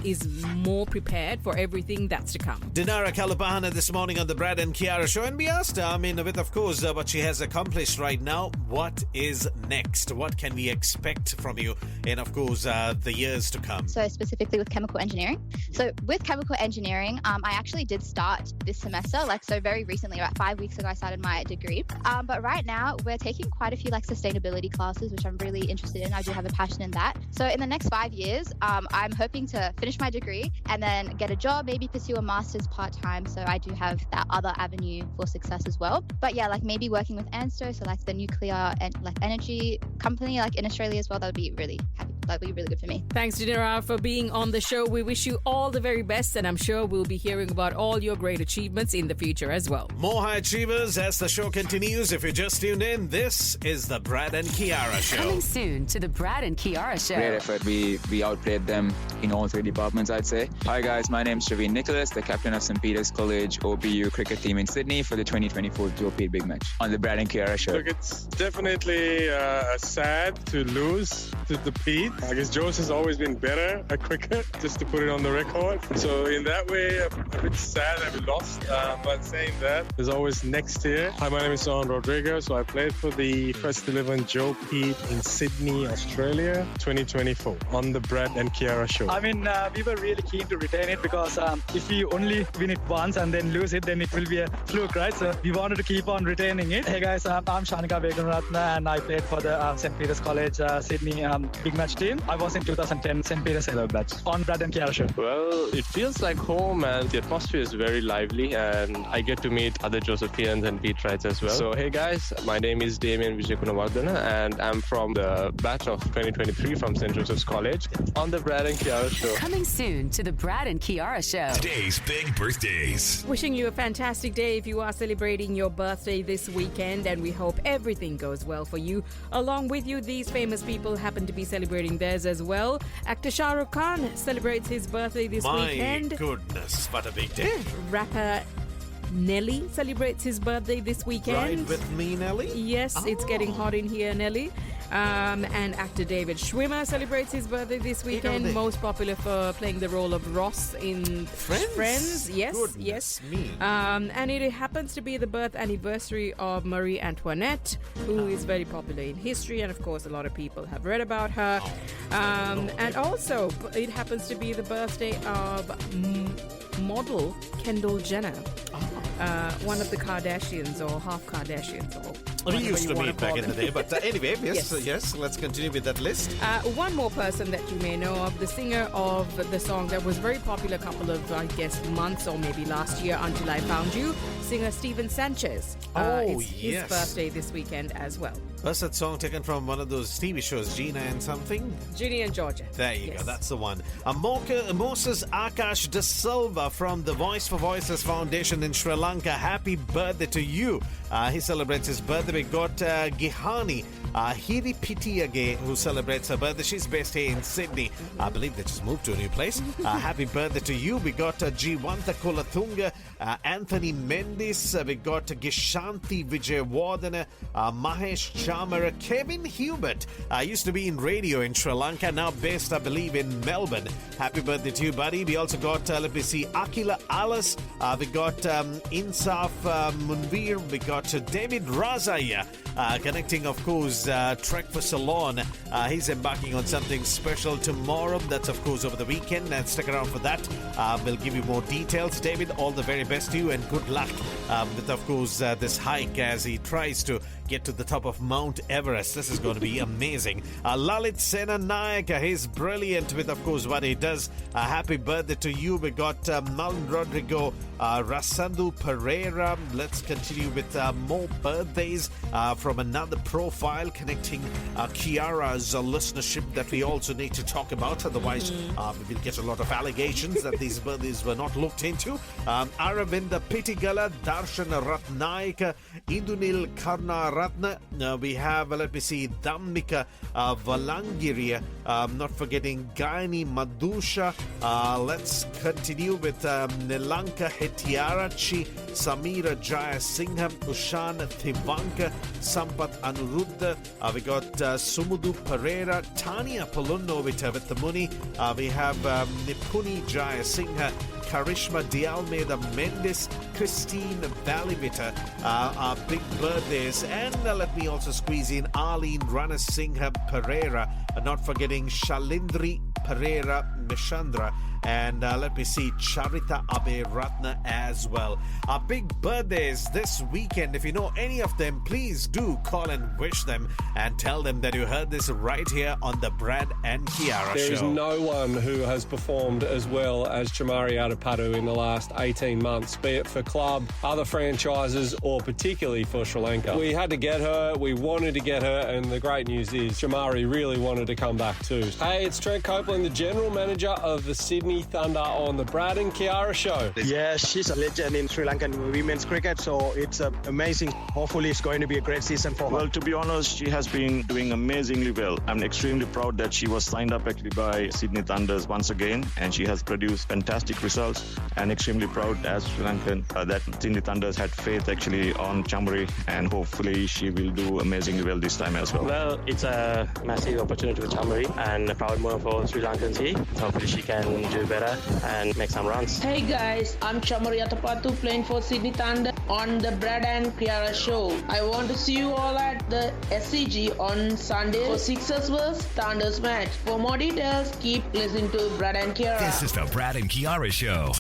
more prepared for everything that's to come. Dinara Kalupahana this morning on the Brad and Kiara show, and we asked her, with, of course, what she has accomplished right now, what is next? What can we expect from you in, of course, the years to come? So specifically with chemical engineering. So with chemical engineering, I actually did start this semester, very recently, about 5 weeks ago, I started my degree. But right now we're taking quite a few sustainability classes, which I'm really interested in. I do have a passion in that. So in the next 5 years, I'm hoping to finish my degree and then get a job, maybe pursue a master's part-time. So I do have that other avenue for success as well. But yeah, maybe working with ANSTO, so the nuclear and energy company in Australia as well. That would be really happy. That would be really good for me. Thanks, Dinara, for being on the show. We wish you all the very best, and I'm sure we'll be hearing about all your great achievements in the future as well. More high achievers as the show continues. If you just tuned in, this is the Brad and Kiara show. Coming soon to the Brad and Kiara show. Great effort. We outplayed them in all 3 departments, I'd say. Hi guys, my name's Shaveen Nicholas, the captain of St. Peter's College OPU cricket team in Sydney for the 2024 Joe Pete Big Match on the Brad and Kiara show. Look, it's definitely sad to lose to the Pete. I guess Joe's has always been better at cricket, just to put it on the record. So in that way, a bit sad that we lost. But saying that, there's always next year. Hi, my name is Son Rodrigo. So I played for the First 11 Joe Pete in Sydney, Australia, 2024 on the Brad and Kiara show. We were really keen to retain it because if we only win it once and then lose it, then it will be a fluke, right? So we wanted to keep on retaining it. Hey guys, I'm Shanika Begunratna and I played for the St. Peter's College Sydney Big Match team. I was in 2010 St. Peter's 11 batch on Brad and Kiara show. Well, it feels like home and the atmosphere is very lively and I get to meet other Josephians and Peterites as well. So hey guys, my name is Damien Vijayakunawardana and I'm from the batch of 2023 from St. Joseph's College on the Brad and Kiara show. Coming soon to the Brad and Kiara show. Today's big birthdays. Wishing you a fantastic day if you are celebrating your birthday this weekend, and we hope everything goes well for you. Along with you, these famous people happen to be celebrating theirs as well. Actor Shah Rukh Khan celebrates his birthday this weekend. My goodness, what a big day. Rapper Nelly celebrates his birthday this weekend. Ride with me, Nelly? Yes, it's getting hot in here, Nelly. And actor David Schwimmer celebrates his birthday this weekend. Most popular for playing the role of Ross in Friends. Yes, Goodness me. And it happens to be the birth anniversary of Marie Antoinette, who is very popular in history, and of course a lot of people have read about her. And also it happens to be the birthday of model Kendall Jenner, one of the Kardashians or half Kardashians. Or we used to meet back in the day, but anyway, yes, let's continue with that list. One more person that you may know of, the singer of the song that was very popular a couple of, I guess, months or maybe last year, Until I Found You, singer Steven Sanchez. It's his birthday this weekend as well. What's that song taken from one of those TV shows, Gina and something? Ginny and Georgia. There you go, that's the one. Moses Akash De Silva from the Voice for Voices Foundation in Sri Lanka. Happy birthday to you. He celebrates his birthday. We got Gihani Hiri Pitiage, who celebrates her birthday. She's based here in Sydney. I believe they just moved to a new place. Happy birthday to you. We got Jiwanta Kolathunga, Anthony Mendis. We got Gishanti Vijayawardena, Mahesh Chamara, Kevin Hubert. Used to be in radio in Sri Lanka, now based, I believe, in Melbourne. Happy birthday to you, buddy. We also got, let me see, Akila Alice. We got Insaf Munvir. We got David Razaya, connecting, of course, Trek for Salon. He's embarking on something special tomorrow. That's, of course, over the weekend. And stick around for that. We'll give you more details. David, all the very best to you and good luck with, of course, this hike as he tries to get to the top of Mount Everest. This is going to be amazing. Lalit Sena Nayak, he's brilliant with, of course, what he does. Happy birthday to you. We got Malin Rodrigo, Rasandu Pereira. Let's continue with more birthdays from another profile connecting Kiara's listenership that we also need to talk about. Otherwise, we will get a lot of allegations that these birthdays were not looked into. Aravinda Pitigala, Darshan Ratnaika, Indunil Karna Ratna. We have, let me see, Dhammika Valangiria. Not forgetting Gaini Madusha. Let's continue with Nilanka Hetiarachi, Samira Jaya Singham, Ushan Thivanka, Sampat Anuruddha. We got Sumudu Pereira, Tanya Polunovita with the Muni. We have Nipuni Jaya Singha, Karishma Dialmeda Mendes, Christine Valivita, our big birthdays. And let me also squeeze in Arlene Ranasinghe Pereira, not forgetting Shalindri Pereira Mishandra. And let me see, Charita Abe Ratna as well. Our big birthdays this weekend. If you know any of them, please do call and wish them and tell them that you heard this right here on the Brad and Kiara There show. is no one who has performed as well as Chamari Adapadu in the last 18 months, be it for club, other franchises, or particularly for Sri Lanka. We had to get her, we wanted to get her, and the great news is Chamari really wanted to come back too. Hey, it's Trent Copeland, the General Manager of the Sydney Thunder on the Brad and Kiara show. Yeah, she's a legend in Sri Lankan women's cricket, so it's amazing. Hopefully it's going to be a great season for her. Well, to be honest, she has been doing amazingly well. I'm extremely proud that she was signed up actually by Sydney Thunders once again, and she has produced fantastic results, and extremely proud as Sri Lankan that Sydney Thunders had faith actually on Chamari, and hopefully she will do amazingly well this time as well. Well, it's a massive opportunity for Chamari and a proud moment for Sri Lankans here. Hopefully she can do better and make some runs. Hey guys, I'm Chamari Atapattu playing for Sydney Thunder on the Brad and Kiara show. I want to see you all at the SCG on Sunday for Sixers vs Thunders match. For more details, keep listening to Brad and Kiara. This is the Brad and Kiara show.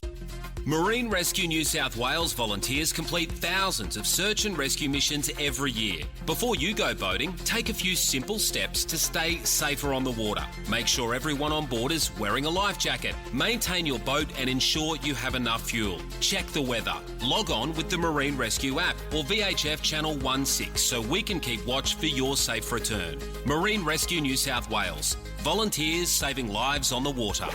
Marine Rescue New South Wales volunteers complete thousands of search and rescue missions every year. Before you go boating, take a few simple steps to stay safer on the water. Make sure everyone on board is wearing a life jacket. Maintain your boat and ensure you have enough fuel. Check the weather. Log on with the Marine Rescue app or VHF Channel 16 so we can keep watch for your safe return. Marine Rescue New South Wales. Volunteers saving lives on the water.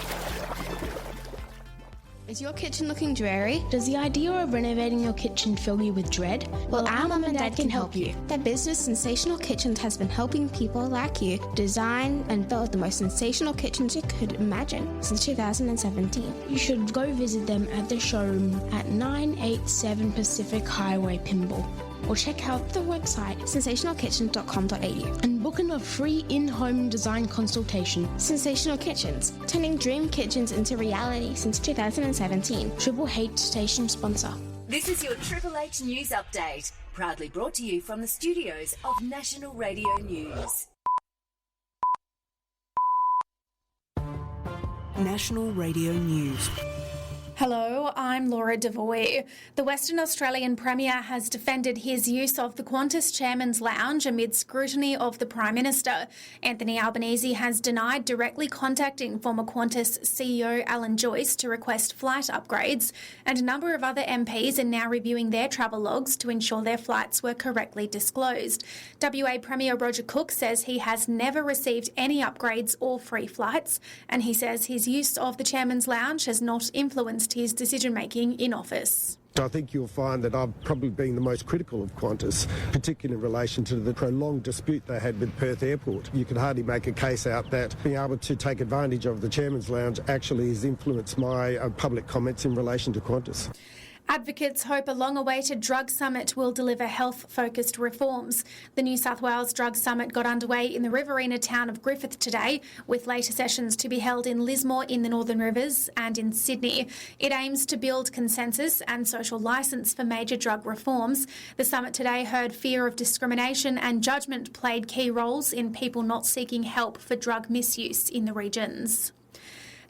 Is your kitchen looking dreary? Does the idea of renovating your kitchen fill you with dread? Well, our mum and dad can help you. Their business, Sensational Kitchens, has been helping people like you design and build the most sensational kitchens you could imagine since 2017. You should go visit them at the showroom at 987 Pacific Highway, Pymble. Or check out the website sensationalkitchen.com.au and book in a free in-home design consultation. Sensational Kitchens, turning dream kitchens into reality since 2017. Triple H station sponsor. This is your Triple H News Update, proudly brought to you from the studios of National Radio News. National Radio News. Hello, I'm Laura Devoy. The Western Australian Premier has defended his use of the Qantas Chairman's Lounge amid scrutiny of the Prime Minister. Anthony Albanese has denied directly contacting former Qantas CEO Alan Joyce to request flight upgrades, and a number of other MPs are now reviewing their travel logs to ensure their flights were correctly disclosed. WA Premier Roger Cook says he has never received any upgrades or free flights, and he says his use of the Chairman's Lounge has not influenced his decision-making in office. I think you'll find that I've probably been the most critical of Qantas, particularly in relation to the prolonged dispute they had with Perth Airport. You can hardly make a case out that being able to take advantage of the Chairman's Lounge actually has influenced my public comments in relation to Qantas. Advocates hope a long-awaited drug summit will deliver health-focused reforms. The New South Wales Drug Summit got underway in the riverina town of Griffith today, with later sessions to be held in Lismore in the Northern Rivers and in Sydney. It aims to build consensus and social licence for major drug reforms. The summit today heard fear of discrimination and judgment played key roles in people not seeking help for drug misuse in the regions.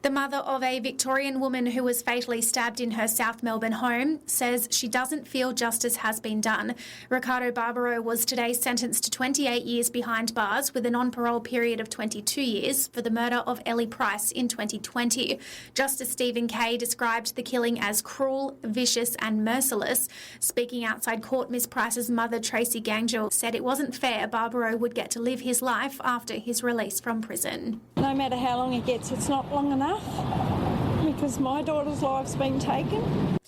The mother of a Victorian woman who was fatally stabbed in her South Melbourne home says she doesn't feel justice has been done. Ricardo Barbaro was today sentenced to 28 years behind bars with a non-parole period of 22 years for the murder of Ellie Price in 2020. Justice Stephen Kay described the killing as cruel, vicious and merciless. Speaking outside court, Miss Price's mother, Tracy Gangel, said it wasn't fair Barbaro would get to live his life after his release from prison. No matter how long it gets, it's not long enough, because my daughter's life's been taken.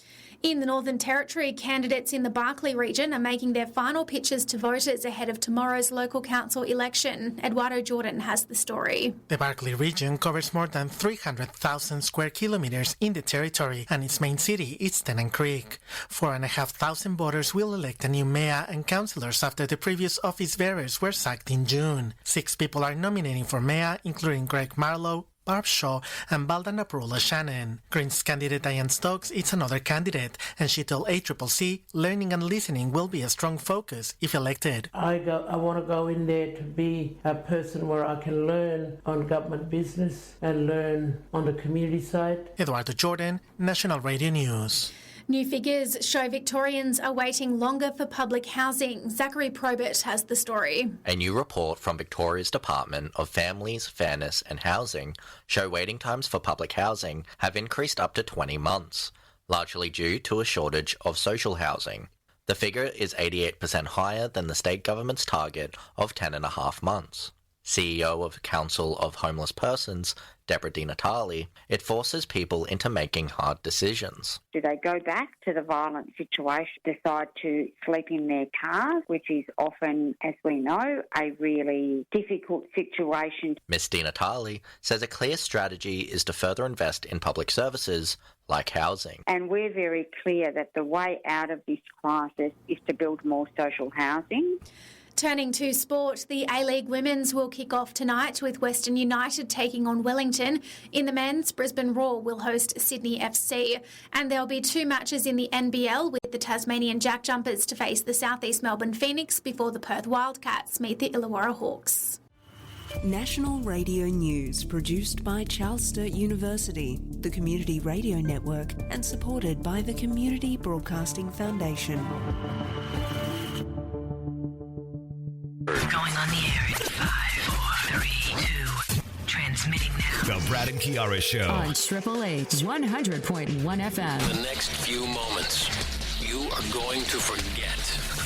In the Northern Territory, candidates in the Barkly region are making their final pitches to voters ahead of tomorrow's local council election. Eduardo Jordan has the story. The Barkly region covers more than 300,000 square kilometres in the territory, and its main city is Tennant Creek. 4,500 voters will elect a new mayor and councillors after the previous office bearers were sacked in June. 6 people are nominating for mayor, including Greg Marlowe, Barb Shaw and Balda Naprula Shannon. Greens candidate Diane Stokes is another candidate, and she told ACCC learning and listening will be a strong focus if elected. I want to go in there to be a person where I can learn on government business and learn on the community side. Eduardo Jordan, National Radio News. New figures show Victorians are waiting longer for public housing. Zachary Probert has the story. A new report from Victoria's Department of Families, Fairness and Housing show waiting times for public housing have increased up to 20 months, largely due to a shortage of social housing. The figure is 88% higher than the state government's target of 10.5 months. CEO of Council of Homeless Persons, Deborah Di Natale, it forces people into making hard decisions. Do they go back to the violent situation, decide to sleep in their cars, which is often, as we know, a really difficult situation? Ms. Di Natale says a clear strategy is to further invest in public services like housing. And we're very clear that the way out of this crisis is to build more social housing. Turning to sport, the A-League Women's will kick off tonight with Western United taking on Wellington. In the men's, Brisbane Roar will host Sydney FC. And there'll be 2 matches in the NBL with the Tasmanian Jack Jumpers to face the South East Melbourne Phoenix before the Perth Wildcats meet the Illawarra Hawks. National Radio News, produced by Charles Sturt University, the Community Radio Network, and supported by the Community Broadcasting Foundation. Going on the air in 5, 4, 3, 2. Transmitting now. The Brad and Kiara Show. On Triple H 100.1 FM. The next few moments, you are going to forget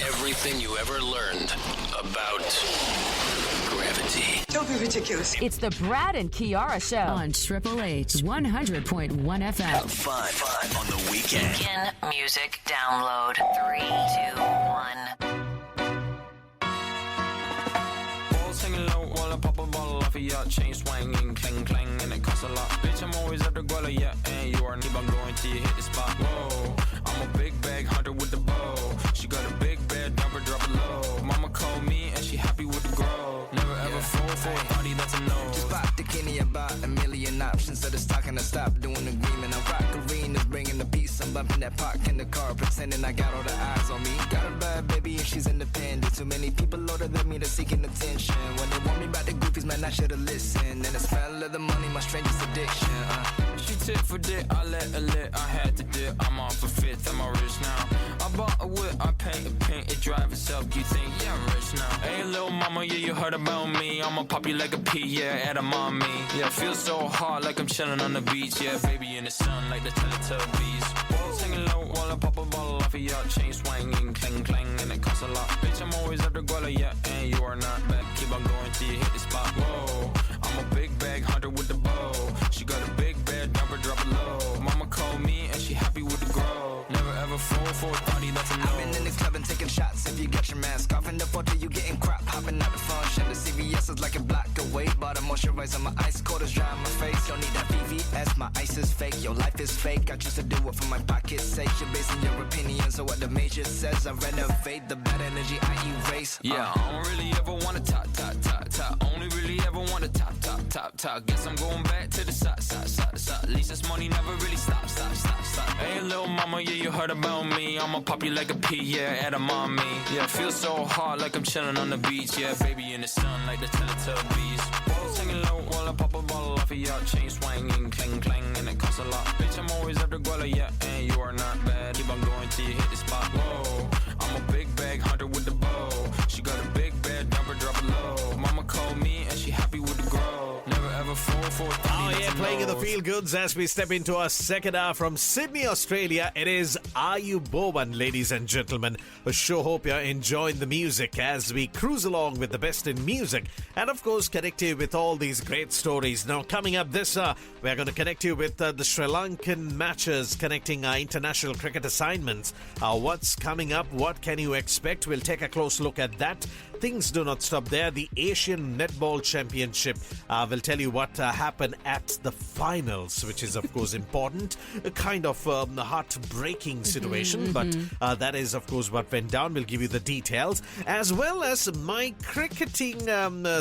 everything you ever learned about gravity. Don't be ridiculous. It's the Brad and Kiara Show on Triple H 100.1 FM. 5 on the weekend. Begin music download. 3, 2, 1. Singing low while I pop a bottle off of ya. Chain swinging, clang clang, and it costs a lot. Bitch, I'm always at the guala, yeah, and you are neat. I'm going till you hit the spot. Whoa, I'm a big bag hunter with the bow. She got a big bed, number drop it low. Mama called me and she happy with the grow. Never ever fall for a party that's a no. Just pop the Kenny about a million options. So the stock and I stop doing the green and I rock arenas, bringing the peace. I'm bumping that park in the car, pretending I got all the eyes on me. Got a bad baby and she's independent. Too many people older than me, they're seeking attention. When they want me about the goofies, man, I should've listened. And the smell of the money, my strangest addiction. She tit for dick, I let her lit, I had to dip. I'm off a fifth, I'm all rich now. I bought a whip, I paint, it drive itself. You think, yeah, I'm rich now. Hey, little mama, yeah, you heard about me. I'ma pop you like a pea, yeah, at a mommy. Yeah, feel so hot like I'm chilling on the beach. Yeah, baby in the sun like the Teletubbies. Singing low while I pop a bottle off of your chain swinging, clang clang, and it costs a lot. Bitch, I'm always at the guala, yeah, and you are not back. Keep on going till you hit the spot. Whoa, I'm a big bag hunter with the bow. She got a big bed, number drop it low. Mama called me and she happy with the grow. Never ever fall for a party, that's a no. I've been in the club and taking shots. If you got your mask off in the photo, you getting crap. Hopping out the function. The CVS is like a block away. Bought a moisturizer, my ice cold is dry on my face. Don't need that VVS, my ice is fake. Your life is fake. I choose to do it for my pocket's sake. You're basing your opinion, so what the major says, I renovate. The bad energy I erase. Yeah, I don't really ever want to top. Only really ever want to top. Guess I'm going back to the side. At least this money never really stop. Hey, little mama, yeah, you heard about me. I'ma pop you like a pea, yeah, at a mommy. Yeah, feel so hot like I'm chilling on the beach. Yeah, baby in the sun like the Teletubbies. Singing low while I pop a bottle off of your chain swinging, clang clang, and it costs a lot. Bitch, I'm always at the guala, yeah, and you are not bad. Keep on going till you hit the spot. Whoa, I'm a big bag hunter with the bow. She got a big bed, number drop it low. Mama called me and she happy with the grow. Never ever fall for a Oh yeah, playing in the feel goods as we step into our second hour from Sydney, Australia. It is Are You Boban, ladies and gentlemen. I sure hope you're enjoying the music as we cruise along with the best in music and of course connect you with all these great stories. Now coming up this hour, we're going to connect you with the Sri Lankan matches connecting our international cricket assignments. What's coming up? What can you expect? We'll take a close look at that. Things do not stop there. The Asian Netball Championship will tell you what happened at the finals, which is, of course, important. A kind of heartbreaking situation, but that is, of course, what went down. We'll give you the details, as well as my cricketing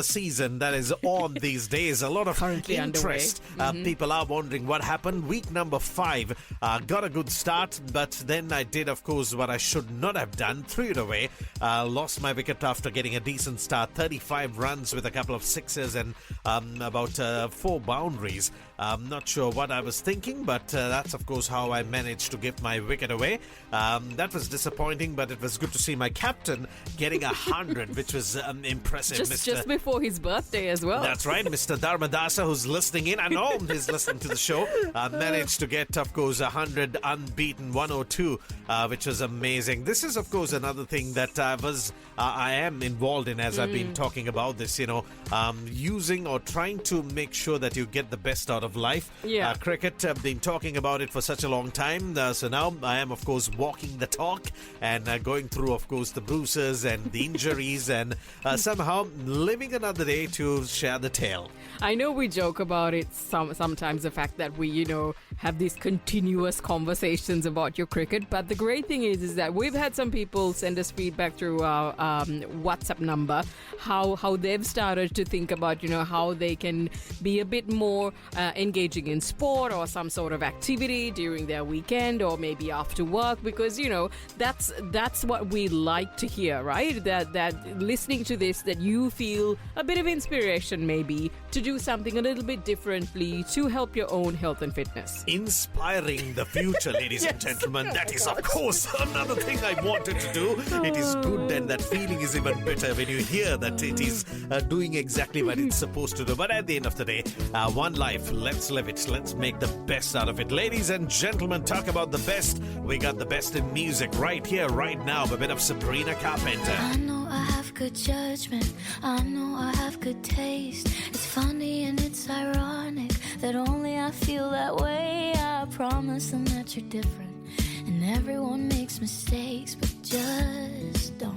season that is on these days. A lot of currently interest. People are wondering what happened. Week number 5 got a good start, but then I did, of course, what I should not have done. Threw it away. Lost my wicket after getting a decent start, 35 runs with a couple of sixes and about 4 boundaries. I'm not sure what I was thinking, but that's of course how I managed to give my wicket away. That was disappointing, but it was good to see my captain getting 100, which was impressive. Just before his birthday as well. That's right, Mr. Dharmadasa, who's listening in. I know he's listening to the show. Managed to get, of course, 100 unbeaten, 102, which was amazing. This is, of course, another thing that I am involved in as I've been talking about this, using or trying to make sure that you get the best out of life. Yeah. Cricket, I've been talking about it for such a long time. So now I am, of course, walking the talk and going through, of course, the bruises and the injuries and somehow living another day to share the tale. I know we joke about it sometimes, the fact that we, have these continuous conversations about your cricket. But the great thing is that we've had some people send us feedback through our WhatsApp number, how they've started to think about, how they can be a bit more engaging in sport or some sort of activity during their weekend or maybe after work, because, that's what we like to hear, right? That listening to this, that you feel a bit of inspiration maybe to do something a little bit differently to help your own health and fitness. Inspiring the future, ladies and gentlemen. That is, of course, another thing I wanted to do. It is good, and that feeling is even better when you hear that it is doing exactly what it's supposed to do. But at the end of the day, one life, let's live it. Let's make the best out of it. Ladies and gentlemen, talk about the best. We got the best in music right here, right now. A bit of Sabrina Carpenter. I know I have good judgment. I know I have good taste. It's funny and it's ironic that only I feel that way. I promise them that you're different, and everyone makes mistakes, but just don't.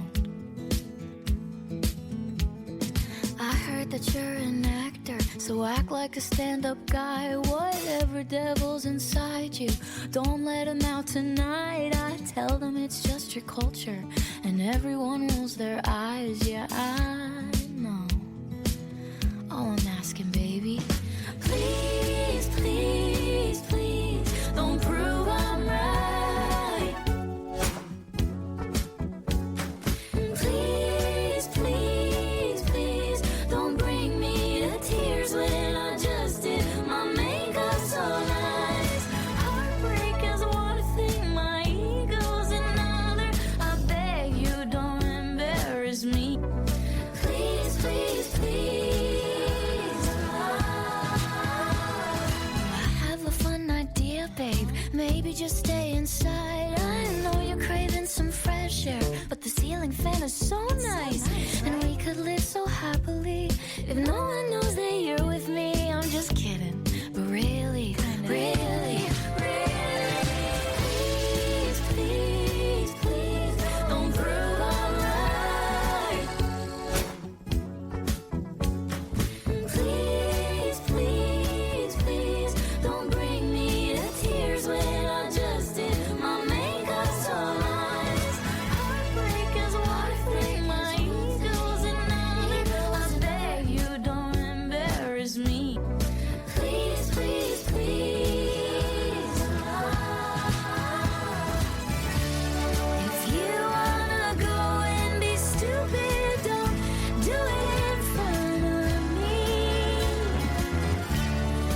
I heard that you're an actor, so act like a stand-up guy. Whatever devil's inside you, don't let him out tonight. I tell them it's just your culture, and everyone rolls their eyes. Yeah, I know. All I'm asking, baby, please, please, please, don't prove I'm right. just stay inside. I know you're craving some fresh air, but the ceiling fan is so nice. And we could live so happily if no one knows that you're with me. I'm just kidding, but really, really, please, please, please, don't prove I'm right. Please, please, please, don't bring me to tears when I just did my makeup so nice. Heartbreak is what I think my ego's at night. I beg you, don't embarrass me. Please, please, please. If you wanna go and be stupid, don't do it in front of me.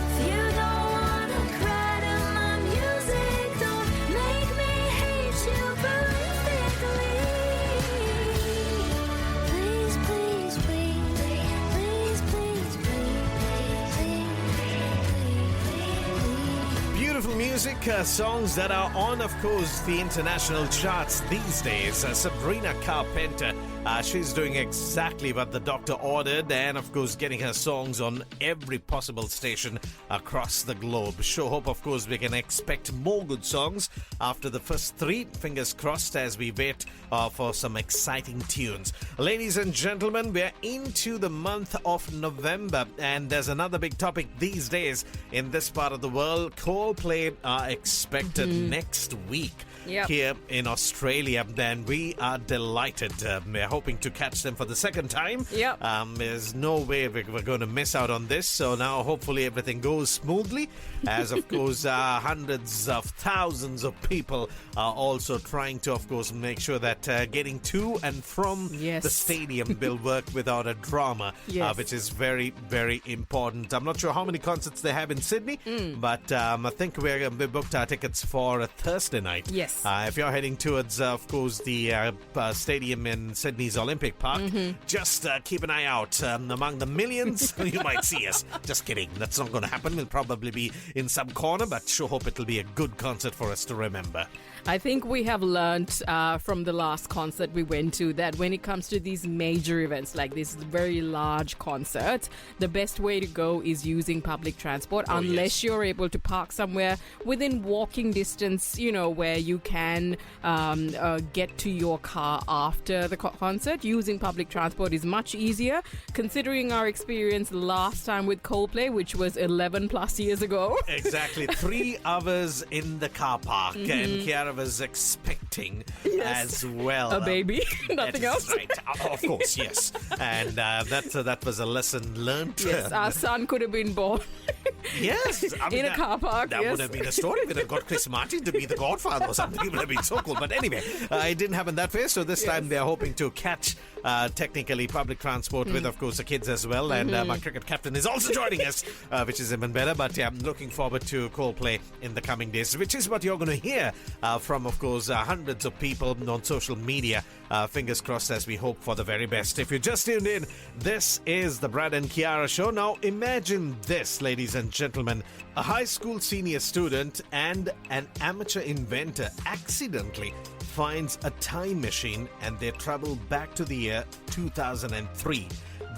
If you don't wanna cry to my music, don't make me hate you perfectly. Please, please, please, please, please, please. Beautiful music, songs that are on, of course, the international charts these days. Sabrina Carpenter, she's doing exactly what the doctor ordered and, of course, getting her songs on every possible station across the globe. Sure hope, of course, we can expect more good songs after the first three. Fingers crossed as we wait for some exciting tunes. Ladies and gentlemen, we're into the month of November, and there's another big topic these days in this part of the world. Coldplay are expected next week. Here in Australia, then we are delighted. We're hoping to catch them for the second time. There's no way we're going to miss out on this. So now hopefully everything goes smoothly, as of course hundreds of thousands of people are also trying to, of course, make sure that getting to and from the stadium will work without a drama, which is very, very important. I'm not sure how many concerts they have in Sydney, but I think we booked our tickets for a Thursday night. If you're heading towards, of course, the stadium in Sydney's Olympic Park, just keep an eye out. Among the millions, you might see us. Just kidding. That's not going to happen. We'll probably be in some corner, but sure hope it'll be a good concert for us to remember. I think we have learned from the last concert we went to that when it comes to these major events like this very large concert, the best way to go is using public transport unless you're able to park somewhere within walking distance, you know, where you can get to your car after the concert. Using public transport is much easier considering our experience last time with Coldplay, which was 11 plus years ago. Exactly. 3 hours in the car park, and Kiara was expecting as well. A baby, nothing else. Right. Of course, yes. And that was a lesson learned. Yes, our son could have been born. Yes, I mean, in a car park. That would have been a story. We'd have got Chris Martin to be the godfather or something. It would have been so cool. But anyway, it didn't happen that way. So this time they're hoping to catch technically public transport with, of course, the kids as well. And my cricket captain is also joining us, which is even better. But yeah, I'm looking forward to Coldplay in the coming days, which is what you're going to hear from, of course, hundreds of people on social media. Fingers crossed as we hope for the very best. If you just tuned in, this is the Brad and Kiara Show. Now, imagine this, ladies and gentlemen. A high school senior student and an amateur inventor accidentally finds a time machine and they travel back to the year 2003.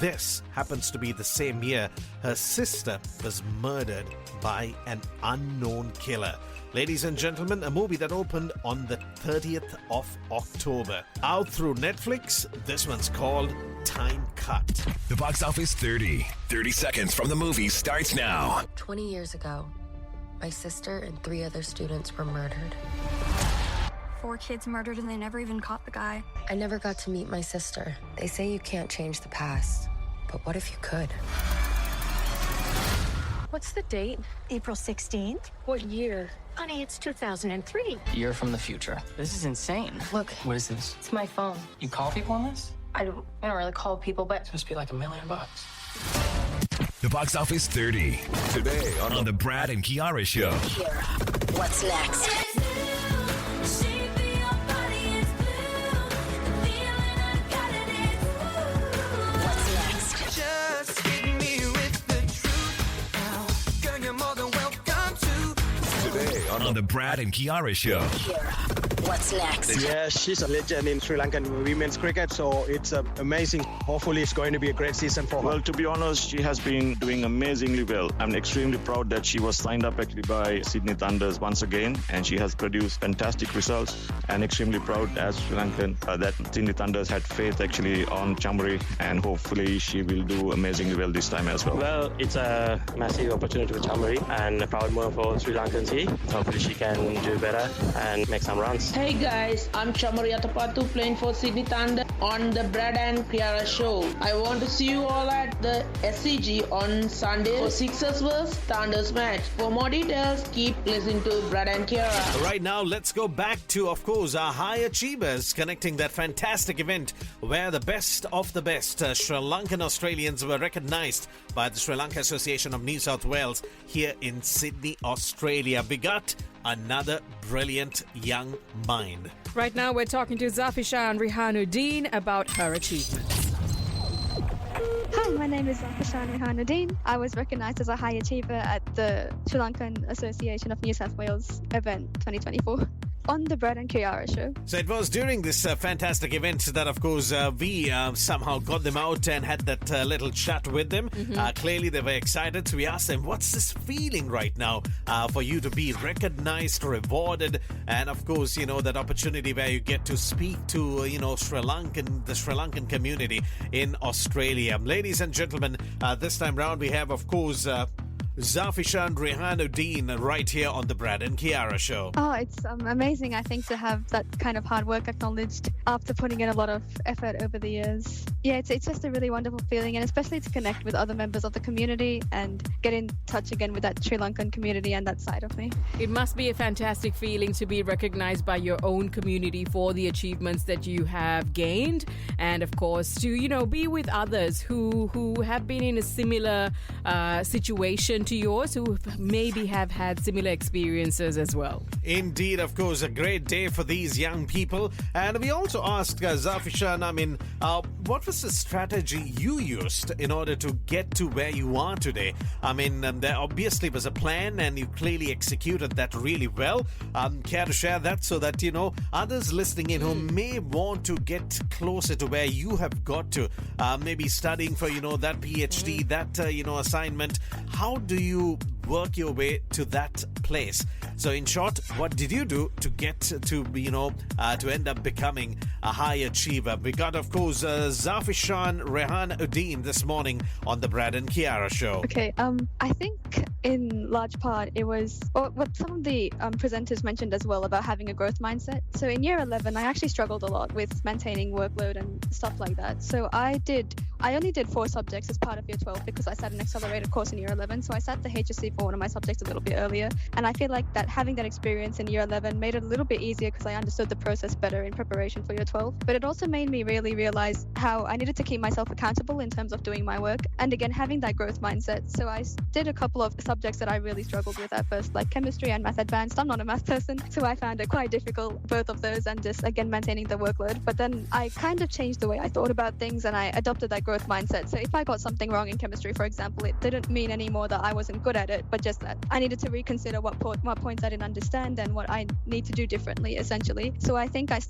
This happens to be the same year her sister was murdered by an unknown killer. Ladies and gentlemen, a movie that opened on the 30th of October. Out through Netflix, this one's called Time Cut. The Box Office 30 seconds from the movie starts now. 20 years ago, my sister and 3 other students were murdered. 4 kids murdered and they never even caught the guy. I never got to meet my sister. They say you can't change the past, but what if you could? What's the date? April 16th. What year? Honey, it's 2003. You're from the future. This is insane. Look. What is this? It's my phone. You call people on this? I don't really call people, but... It's supposed to be like $1 million. The Box Office 30. Today on the Brad and Kiara Show. Kiara, what's next? On on the Brad and Kiara Show. Kiara, what's next? Yeah, she's a legend in Sri Lankan women's cricket, so it's amazing. Hopefully it's going to be a great season for her. Well, to be honest, she has been doing amazingly well. I'm extremely proud that she was signed up actually by Sydney Thunders once again, and she has produced fantastic results, and extremely proud as Sri Lankan that Sydney Thunders had faith actually on Chamari, and hopefully she will do amazingly well this time as well. Well, it's a massive opportunity for Chamari and a proud moment for Sri Lankans here. Hopefully she can do better and make some runs. Hey guys, I'm Chamari Atapattu playing for Sydney Thunder on the Brad and Kiara Show. I want to see you all at the SCG on Sunday for Sixers vs Thunders match. For more details, keep listening to Brad and Kiara. Right now, let's go back to, of course, our high achievers, connecting that fantastic event where the best of the best Sri Lankan Australians were recognized by the Sri Lanka Association of New South Wales here in Sydney, Australia. We got another brilliant young mind. Right now, we're talking to Zafishan Rihanuddin about her achievements. Hi, my name is Zafishan Rihanuddin. I was recognised as a high achiever at the Sri Lankan Association of New South Wales event 2024. On the Brad and Kiara Show. So it was during this fantastic event that, of course, we somehow got them out and had that little chat with them. Clearly, they were excited. So we asked them, what's this feeling right now for you to be recognized, rewarded, and, of course, you know, that opportunity where you get to speak to, the Sri Lankan community in Australia. Ladies and gentlemen, this time round we have, of course, Zafishan Rihanuddin right here on the Brad and Kiara Show. Oh, it's amazing, I think, to have that kind of hard work acknowledged after putting in a lot of effort over the years. Yeah, it's just a really wonderful feeling, and especially to connect with other members of the community and get in touch again with that Sri Lankan community and that side of me. It must be a fantastic feeling to be recognized by your own community for the achievements that you have gained, and of course to, be with others who have been in a similar situation to yours, who maybe have had similar experiences as well. Indeed, of course, a great day for these young people. And we also asked Zafishan, what was the strategy you used in order to get to where you are today? There obviously was a plan, and you clearly executed that really well. Care to share that so that, others listening in who may want to get closer to where you have got to, maybe studying for, that PhD, that, assignment. How do you work your way to that place? So in short, what did you do to get to, to end up becoming a high achiever? We got, of course, Zafishan Rihanuddin this morning on the Brad and Kiara Show. Okay, I think in large part it was what some of the presenters mentioned as well about having a growth mindset. So in year 11, I actually struggled a lot with maintaining workload and stuff like that. So I only did 4 subjects as part of year 12 because I sat an accelerated course in year 11. So I sat the HSC for one of my subjects a little bit earlier. And I feel like that having that experience in year 11 made it a little bit easier because I understood the process better in preparation for year 12. But it also made me really realize how I needed to keep myself accountable in terms of doing my work. And again, having that growth mindset. So I did a couple of subjects that I really struggled with at first, like chemistry and math advanced. I'm not a math person, so I found it quite difficult, both of those, and just, again, maintaining the workload. But then I kind of changed the way I thought about things, and I adopted that growth mindset. So if I got something wrong in chemistry, for example, it didn't mean anymore that I wasn't good at it, but just that I needed to reconsider what points I didn't understand and what I need to do differently, essentially. So I think I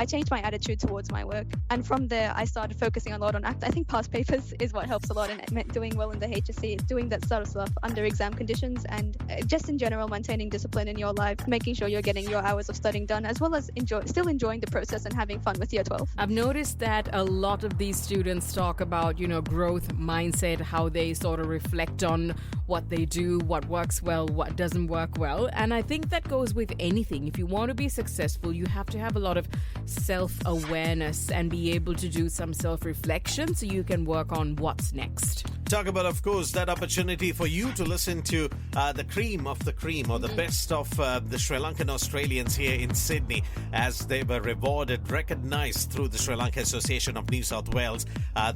changed my attitude towards my work. And from there, I started focusing a lot on I think past papers is what helps a lot in doing well in the HSC, doing that sort of stuff under exam conditions, and just in general, maintaining discipline in your life, making sure you're getting your hours of studying done, as well as still enjoying the process and having fun with year 12. I've noticed that a lot of these students talk about, growth mindset, how they sort of reflect on what they do, what works well, what doesn't work well. And I think that goes with anything. If you want to be successful, you have to have a lot of self-awareness and be able to do some self-reflection so you can work on what's next. Talk about, of course, that opportunity for you to listen to the cream of the cream, or the best of the Sri Lankan Australians here in Sydney, as they were rewarded, recognized through the Sri Lanka Association of New South Wales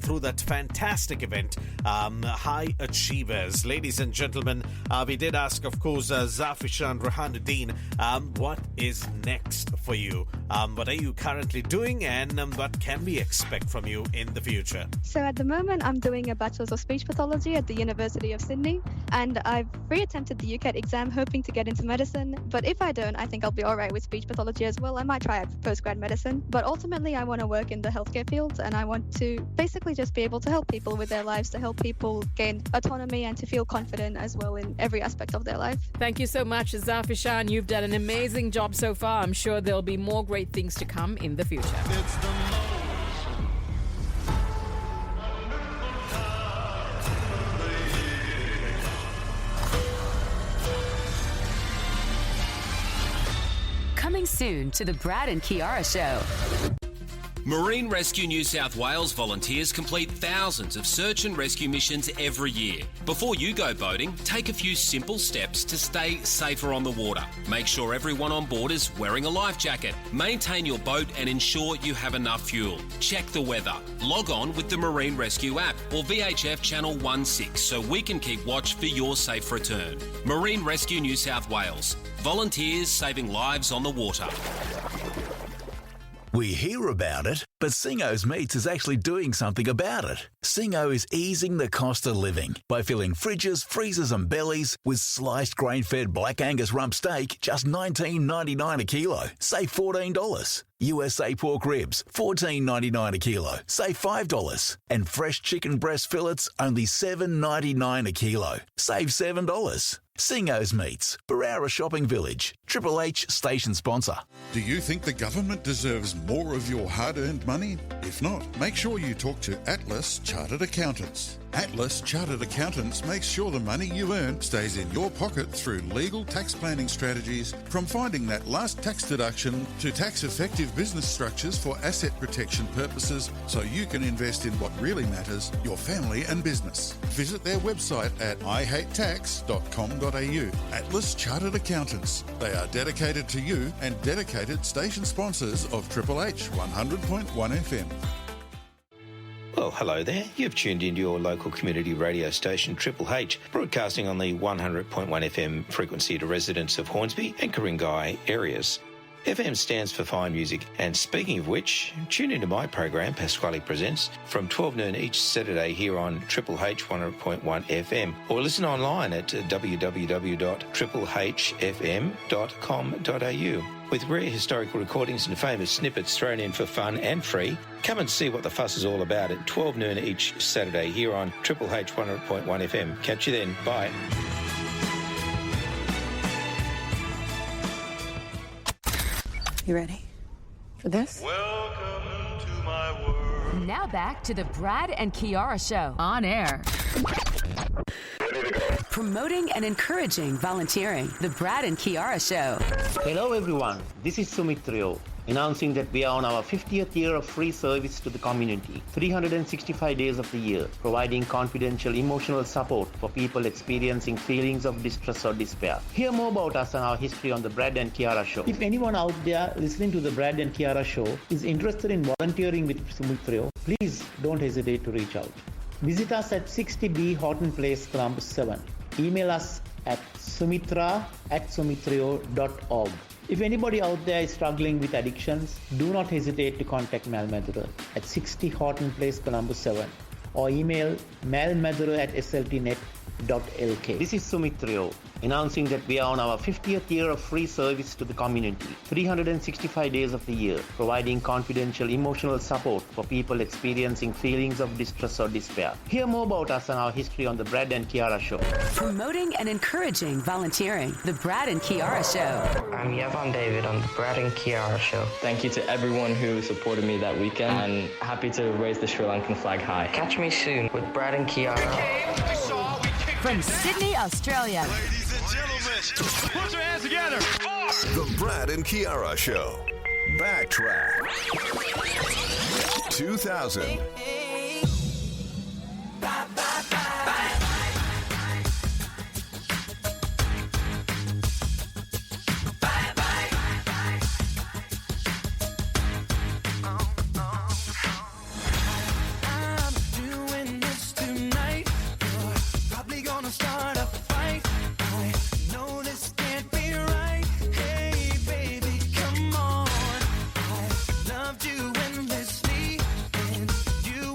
through that fantastic event, High Achievers. Ladies and gentlemen, we did ask, of course, Zafishan Rihanuddin, what is next for you? What are you currently doing, and what can we expect from you in the future? So at the moment, I'm doing a Bachelor's of Speech speech pathology at the University of Sydney, and I've re-attempted the UCAT exam hoping to get into medicine, but if I don't, I think I'll be alright with speech pathology as well. I might try out postgrad medicine, but ultimately I want to work in the healthcare field, and I want to basically just be able to help people with their lives, to help people gain autonomy and to feel confident as well in every aspect of their life. Thank you so much, Zafishan. You've done an amazing job so far. I'm sure there'll be more great things to come in the future. Coming soon to the Brad and Kiara Show. Marine Rescue New South Wales volunteers complete thousands of search and rescue missions every year. Before you go boating, take a few simple steps to stay safer on the water. Make sure everyone on board is wearing a life jacket. Maintain your boat and ensure you have enough fuel. Check the weather. Log on with the Marine Rescue app or VHF Channel 16 so we can keep watch for your safe return. Marine Rescue New South Wales. Volunteers saving lives on the water. We hear about it, but Singo's Meats is actually doing something about it. Singo is easing the cost of living by filling fridges, freezers and bellies with sliced grain-fed Black Angus rump steak, just $19.99 a kilo, save $14. USA pork ribs, $14.99 a kilo, save $5. And fresh chicken breast fillets, only $7.99 a kilo, save $7. Singo's Meats, Barara Shopping Village, Triple H station sponsor. Do you think the government deserves more of your hard-earned money? If not, make sure you talk to Atlas Chartered Accountants. Atlas Chartered Accountants makes sure the money you earn stays in your pocket through legal tax planning strategies, from finding that last tax deduction to tax-effective business structures for asset protection purposes, so you can invest in what really matters, your family and business. Visit their website at ihatetax.com.au. Atlas Chartered Accountants. They are dedicated to you and dedicated station sponsors of Triple H 100.1 FM. Well, hello there. You've tuned into your local community radio station, Triple H, broadcasting on the 100.1 FM frequency to residents of Hornsby and Ku-ring-gai areas. FM stands for fine music, and speaking of which, tune into my program, Pasquale Presents, from 12 noon each Saturday here on Triple H 100.1 FM, or listen online at www.triplehfm.com.au. With rare historical recordings and famous snippets thrown in for fun and free, come and see what the fuss is all about at 12 noon each Saturday here on Triple H 100.1 FM. Catch you then. Bye. You ready for this? Welcome to my world. Now back to the Brad and Kiara Show on air. Promoting and encouraging volunteering. The Brad and Kiara Show. Hello everyone, this is Sumitrio, announcing that we are on our 50th year of free service to the community, 365 days of the year, providing confidential emotional support for people experiencing feelings of distress or despair. Hear more about us and our history on the Brad and Kiara Show. If anyone out there listening to the Brad and Kiara Show is interested in volunteering with Sumitrio, please don't hesitate to reach out. Visit us at 60B Horton Place, Columbus 7. Email us at sumitra@sumitrio.org. If anybody out there is struggling with addictions, do not hesitate to contact Mal Madura at 60 Horton Place, Columbus 7, or email malmadura@sltnet.lk. This is Sumitrio, announcing that we are on our 50th year of free service to the community, 365 days of the year, providing confidential emotional support for people experiencing feelings of distress or despair. Hear more about us and our history on the Brad and Kiara Show. Promoting and encouraging volunteering. The Brad and Kiara Show. I'm Yavan David on the Brad and Kiara Show. Thank you to everyone who supported me that weekend, and happy to raise the Sri Lankan flag high. Catch me soon with Brad and Kiara. From Sydney, Australia. Ladies and gentlemen, put your hands together. The Brad and Kiara Show. Backtrack. 2000. You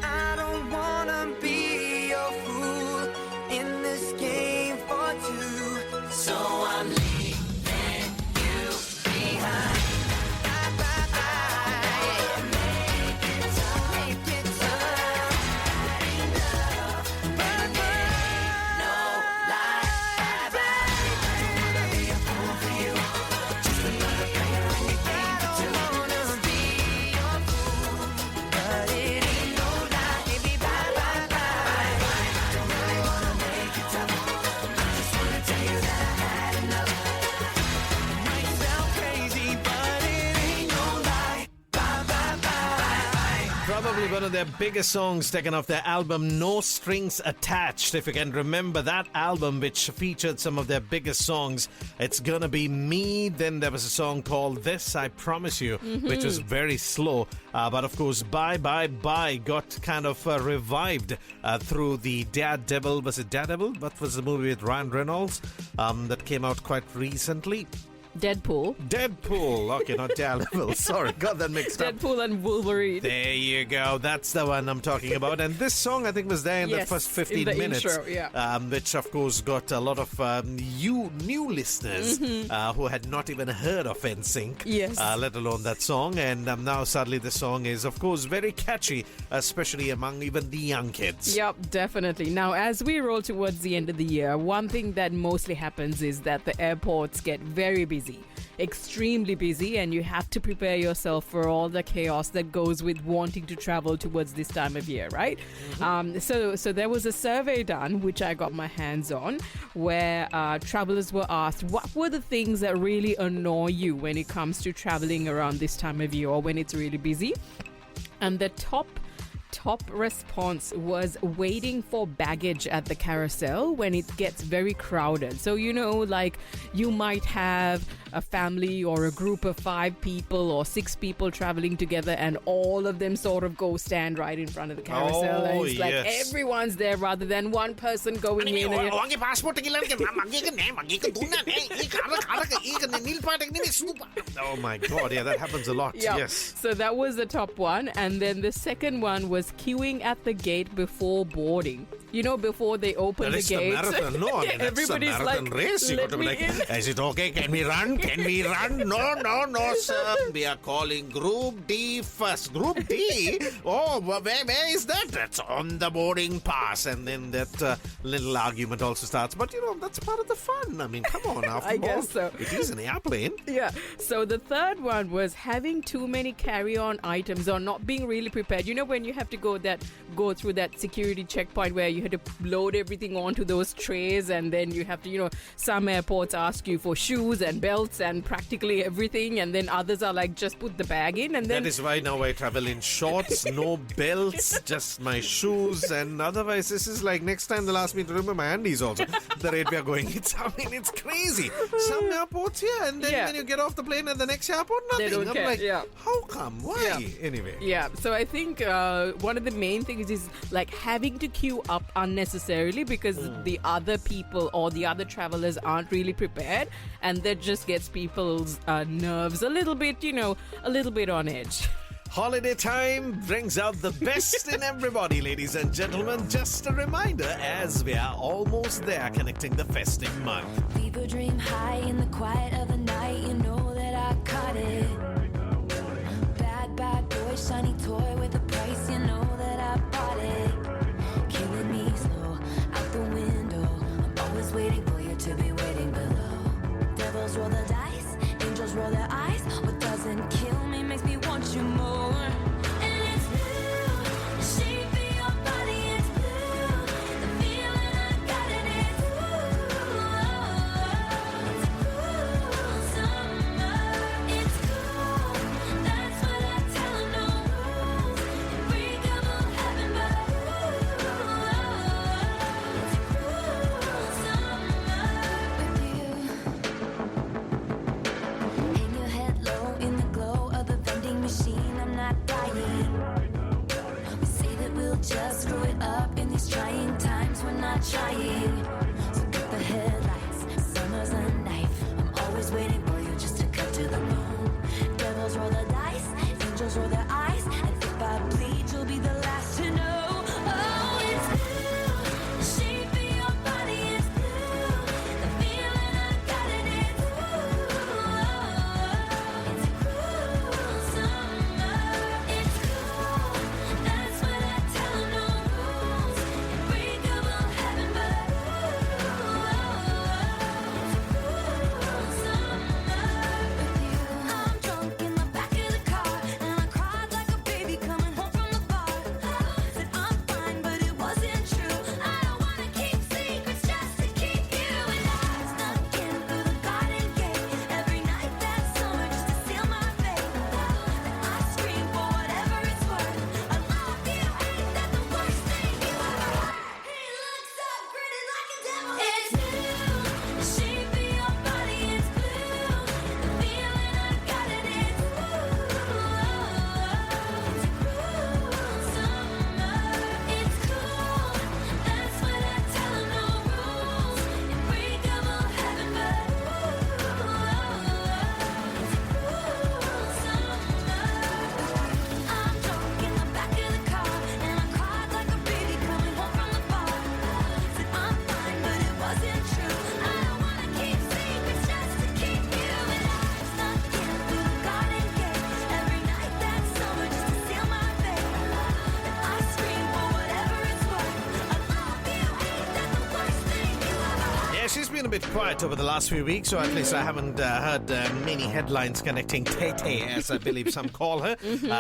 I don't wanna be your fool in this game for two. So I'm leaving you behind. Bye, bye, bye. Make it tough. Ain't love, but ain't no lie. Bye, bye. Don't wanna be a fool for you. Just another player in the game for two. I don't wanna be your fool, but it ain't no lie. Baby, bye, bye, bye. Don't really wanna make it tough. I just wanna tell you that I had enough. Might sound crazy, but it ain't no lie. Bye, bye, bye. Probably one of their biggest songs taken off their album No Strings Attached. If you can remember that album, which featured some of their biggest songs, It's Gonna Be Me. Then there was a song called This I Promise You, which was very slow. But of course, Bye Bye Bye got kind of revived through the Daredevil. Was it Daredevil? What was the movie with Ryan Reynolds that came out quite recently? Deadpool. Okay, not Daredevil. Sorry, got that mixed up. Deadpool and Wolverine. There you go. That's the one I'm talking about. And this song, I think, was there in the first 15 in the minutes. Intro, yeah. Which, of course, got a lot of new listeners who had not even heard of NSYNC, Yes. let alone that song. And now, sadly, the song is, of course, very catchy, especially among even the young kids. Yep, definitely. Now, as we roll towards the end of the year, one thing that mostly happens is that the airports get very busy. Extremely busy, and you have to prepare yourself for all the chaos that goes with wanting to travel towards this time of year, right? So there was a survey done, which I got my hands on, where travelers were asked what were the things that really annoy you when it comes to traveling around this time of year or when it's really busy. And the top response was waiting for baggage at the carousel when it gets very crowded. So, like you might have a family or a group of 5 people or 6 people traveling together, and all of them sort of go stand right in front of the carousel. And it's like everyone's there rather than one person going in. Oh my God, yeah, that happens a lot. Yep. Yes. So that was the top one. And then the second one was queuing at the gate before boarding. Before they open the gates. Marathon. No, I mean, that's a marathon race. You got to be like, is it okay? Can we run? No, sir. We are calling Group D first. Group D? Oh, where is that? That's on the boarding pass. And then that little argument also starts. But, that's part of the fun. I mean, come on. After I guess so. It is an airplane. Yeah. So the third one was having too many carry-on items or not being really prepared. When you have to go through that security checkpoint where you had to load everything onto those trays, and then you have to, some airports ask you for shoes and belts and practically everything, and then others are like, just put the bag in. And then that is why now I travel in shorts, no belts, just my shoes, and otherwise this is like next time they'll ask me to remove my undies also. The rate we are going, it's crazy. Some airports here, and then when you get off the plane at the next airport, nothing. They don't I'm care. like, Yeah. how come? Why? Anyway. Yeah, so I think one of the main things is like having to queue up unnecessarily because the other people or the other travelers aren't really prepared, and that just gets people's nerves a little bit on edge. Holiday time brings out the best in everybody, ladies and gentlemen. Just a reminder, as we are almost there, connecting the festive month. Fever dream high in the quiet of the night. You know that I caught it. Bad boy, shiny toy with a price. You know that I bought it. Killing me slow out the window. I'm always waiting for you to be waiting below. Devils roll the dice, angels roll their eyes. What doesn't kill me makes me want you more. And it's blue, the shape of your body is blue. The feeling I got it is it's cool summer. It's cool, that's what I tell 'em, no rules. And break 'em all lying. So get the headlights, summer's a knife. I'm always waiting for you just to cut to the bone. Devils roll the dice, angels roll their eyes, and if I bleed, you'll be the last to know. Oh, it's blue, the shape of your body is blue, the feeling I got it is it's a cruel summer, it's cool, that's what I tell 'em, no rules, unbreakable heaven, but it's a cruel summer with you. I'm drunk in the back of the car, and I cried like a baby coming home from the bar. Said I'm fine, but it wasn't true. I don't wanna keep secrets just to keep you. And I snuck in through the garden gate every night that summer just to seal my fate. And I scream for whatever it's worth. I love you, ain't that the worst thing you ever heard? He looks up, grinning like a devil. It's blue, the shape of your body is blue, the feeling I got it is it's a cruel summer, it's cool, that's what I tell 'em, no rules, unbreakable heaven, but it's a cruel summer. I'm drunk in the back of the car, and I cried like a baby coming home from the bar. Said I'm fine, but it wasn't true. I don't wanna keep secrets just to keep you. And I snuck in through the garden gate every night that summer just to seal my fate. And I scream for whatever it's worth. I love you, ain't that the worst thing you ever heard? Yeah, she's been a bit quiet over the last few weeks, so at least I haven't heard many headlines connecting Tay, as I believe some call her.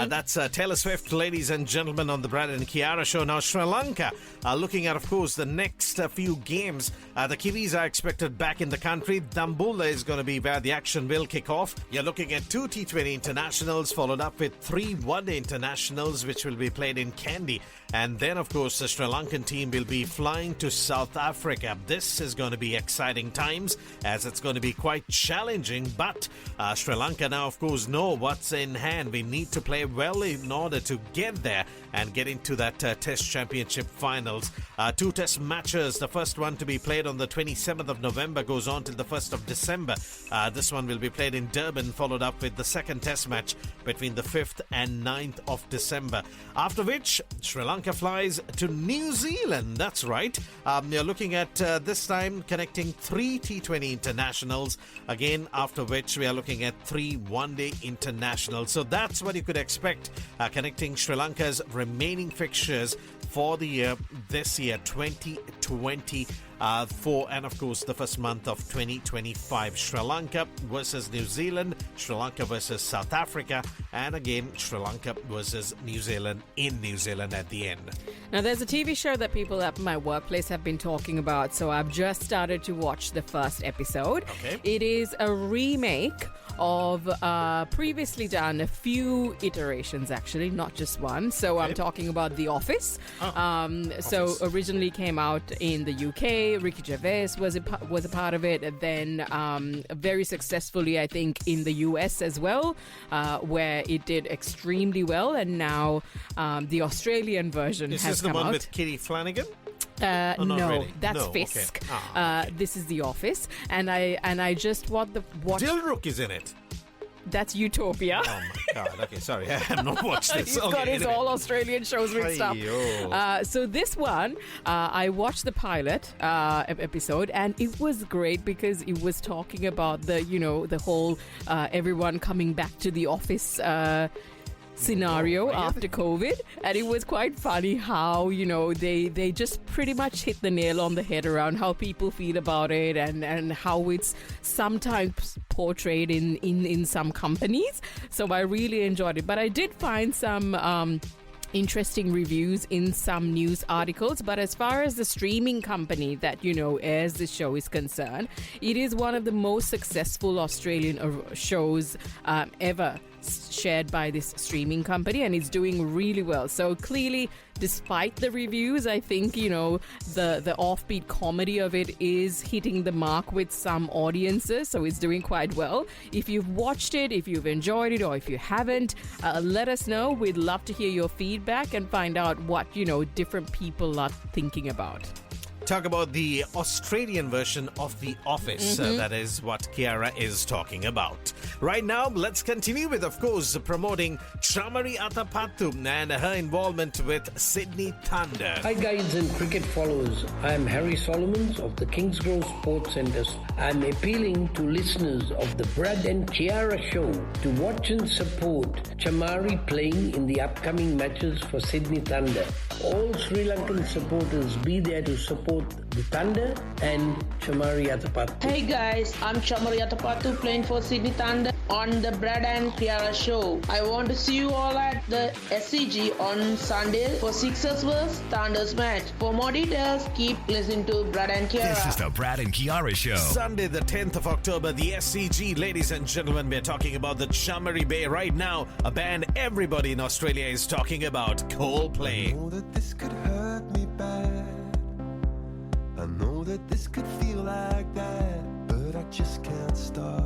That's Taylor Swift, ladies and gentlemen, on the Brad and Kiara show. Now, Sri Lanka looking at, of course, the next few games. The Kiwis are expected back in the country. Dambulla is going to be where the action will kick off. You're looking at 2 T20 internationals, followed up with 3 one-day internationals, which will be played in Kandy. And then, of course, the Sri Lankan team will be flying to South Africa. This is going to be exciting times, as it's going to be quite challenging. But Sri Lanka now, of course, know what's in hand. We need to play well in order to get there and get into that Test Championship finals. 2 Test matches. The first one to be played on the 27th of November goes on till the 1st of December. This one will be played in Durban, followed up with the second Test match between the 5th and 9th of December. After which, Sri Lanka flies to New Zealand. That's right. You're looking at this time connecting 3 T20 internationals. Again, after which we are looking at 3 one-day internationals. So that's what you could expect connecting Sri Lanka's remaining fixtures for the year, this year, 2024, and of course the first month of 2025. Sri Lanka versus New Zealand, Sri Lanka versus South Africa, and again Sri Lanka versus New Zealand in New Zealand at the end. Now, there's a TV show that people at my workplace have been talking about, so I've just started to watch the first episode. Okay. It is a remake of previously done a few iterations, actually, not just one. So I'm talking about The Office. So originally came out in the UK. Ricky Gervais was a part of it, and then very successfully, I think, in the US as well, where it did extremely well. And now the Australian version has come out. Is this the one with Kitty Flanagan? No, really. that's No, okay. Fisk. Okay. This is The Office, and I just watched. Dilruk is in it. That's Utopia. Oh my God! Okay, sorry, I have not watched this. He's got his anyway. all Australian shows mixed up. So this one, I watched the pilot episode, and it was great because it was talking about the whole everyone coming back to the office scenario after COVID, and it was quite funny how they just pretty much hit the nail on the head around how people feel about it, and how it's sometimes portrayed in some companies. So I really enjoyed it, but I did find some interesting reviews in some news articles. But as far as the streaming company that airs the show is concerned, it is one of the most successful Australian shows ever shared by this streaming company, and it's doing really well. So clearly, despite the reviews, I think the offbeat comedy of it is hitting the mark with some audiences, so it's doing quite well. If you've watched it, if you've enjoyed it, or if you haven't, let us know. We'd love to hear your feedback and find out what different people are thinking about. talk about the Australian version of The Office. That is what Kiara is talking about. Right now, let's continue with, of course, promoting Chamari Atapattu and her involvement with Sydney Thunder. Hi guys and cricket followers, I am Harry Solomons of the Kingsgrove Sports Centre. I am appealing to listeners of the Brad and Kiara show to watch and support Chamari playing in the upcoming matches for Sydney Thunder. All Sri Lankan supporters be there to support the Thunder and Chamari Atapattu. Hey guys, I'm Chamari Atapattu playing for Sydney Thunder on the Brad and Kiara show. I want to see you all at the SCG on Sunday for Sixers vs Thunder's match. For more details, keep listening to Brad and Kiara. This is the Brad and Kiara show. Sunday the 10th of October, the SCG. Ladies and gentlemen, we're talking about the Chamari Bay right now. A band everybody in Australia is talking about, Coldplay. I know that this could hurt me bad. I know that this could feel like that, but I just can't stop.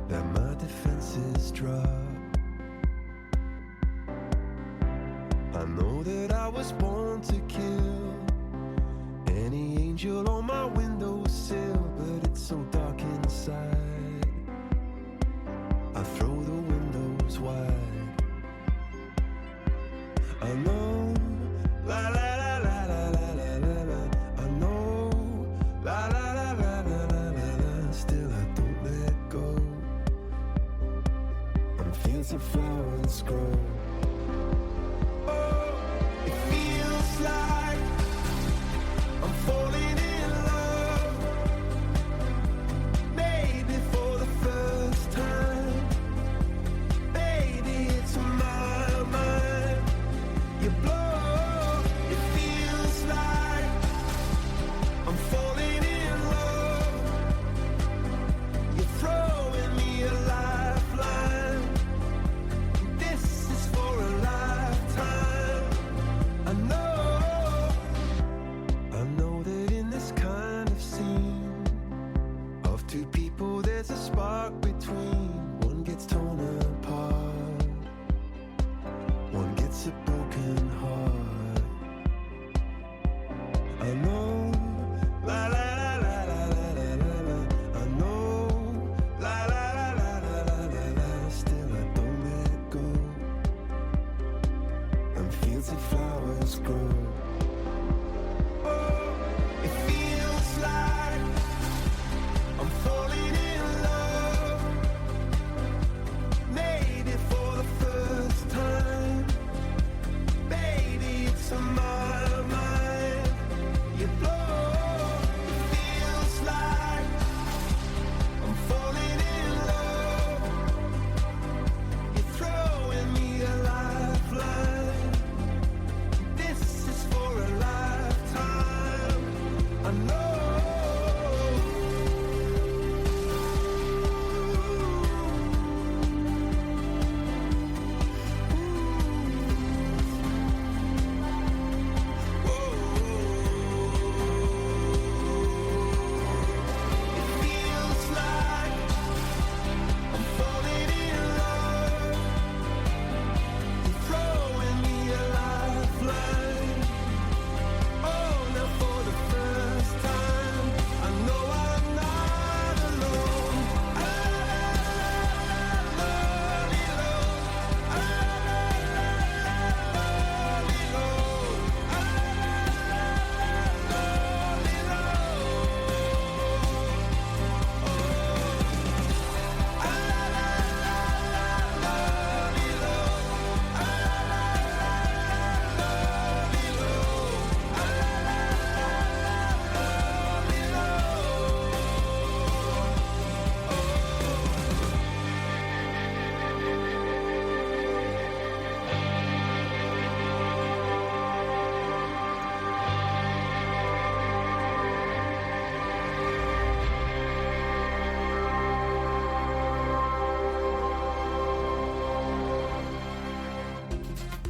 That my defenses drop. I know that I was born to kill any angel on my windowsill, but it's so dark inside. I throw the windows wide. I know, la la la la la la la la la. I know, la la la la la la la la. Still I don't let go. On fields of flowers grow. Oh, it feels like I'm falling in love. Maybe for the first time. Baby, it's my mind. You blow. It feels like I'm falling in love. You're throwing me a lifeline. This is for a lifetime. I know that in this kind of scene of two people there's a spark between. One gets torn apart, one gets a broken heart. I know, la la la la la la la la. I know, la la la la la la la la. Still I don't let go. And fields of flowers grow. Oh, it feels like I'm falling in love. Maybe for the first time. Baby, it's on my mind. You blow. It feels like I'm falling in love. You're throwing me a lifeline. This is for a lifetime. I know. Feels like I'm falling in love. You're throwing me a lifeline. Oh, now for the first time.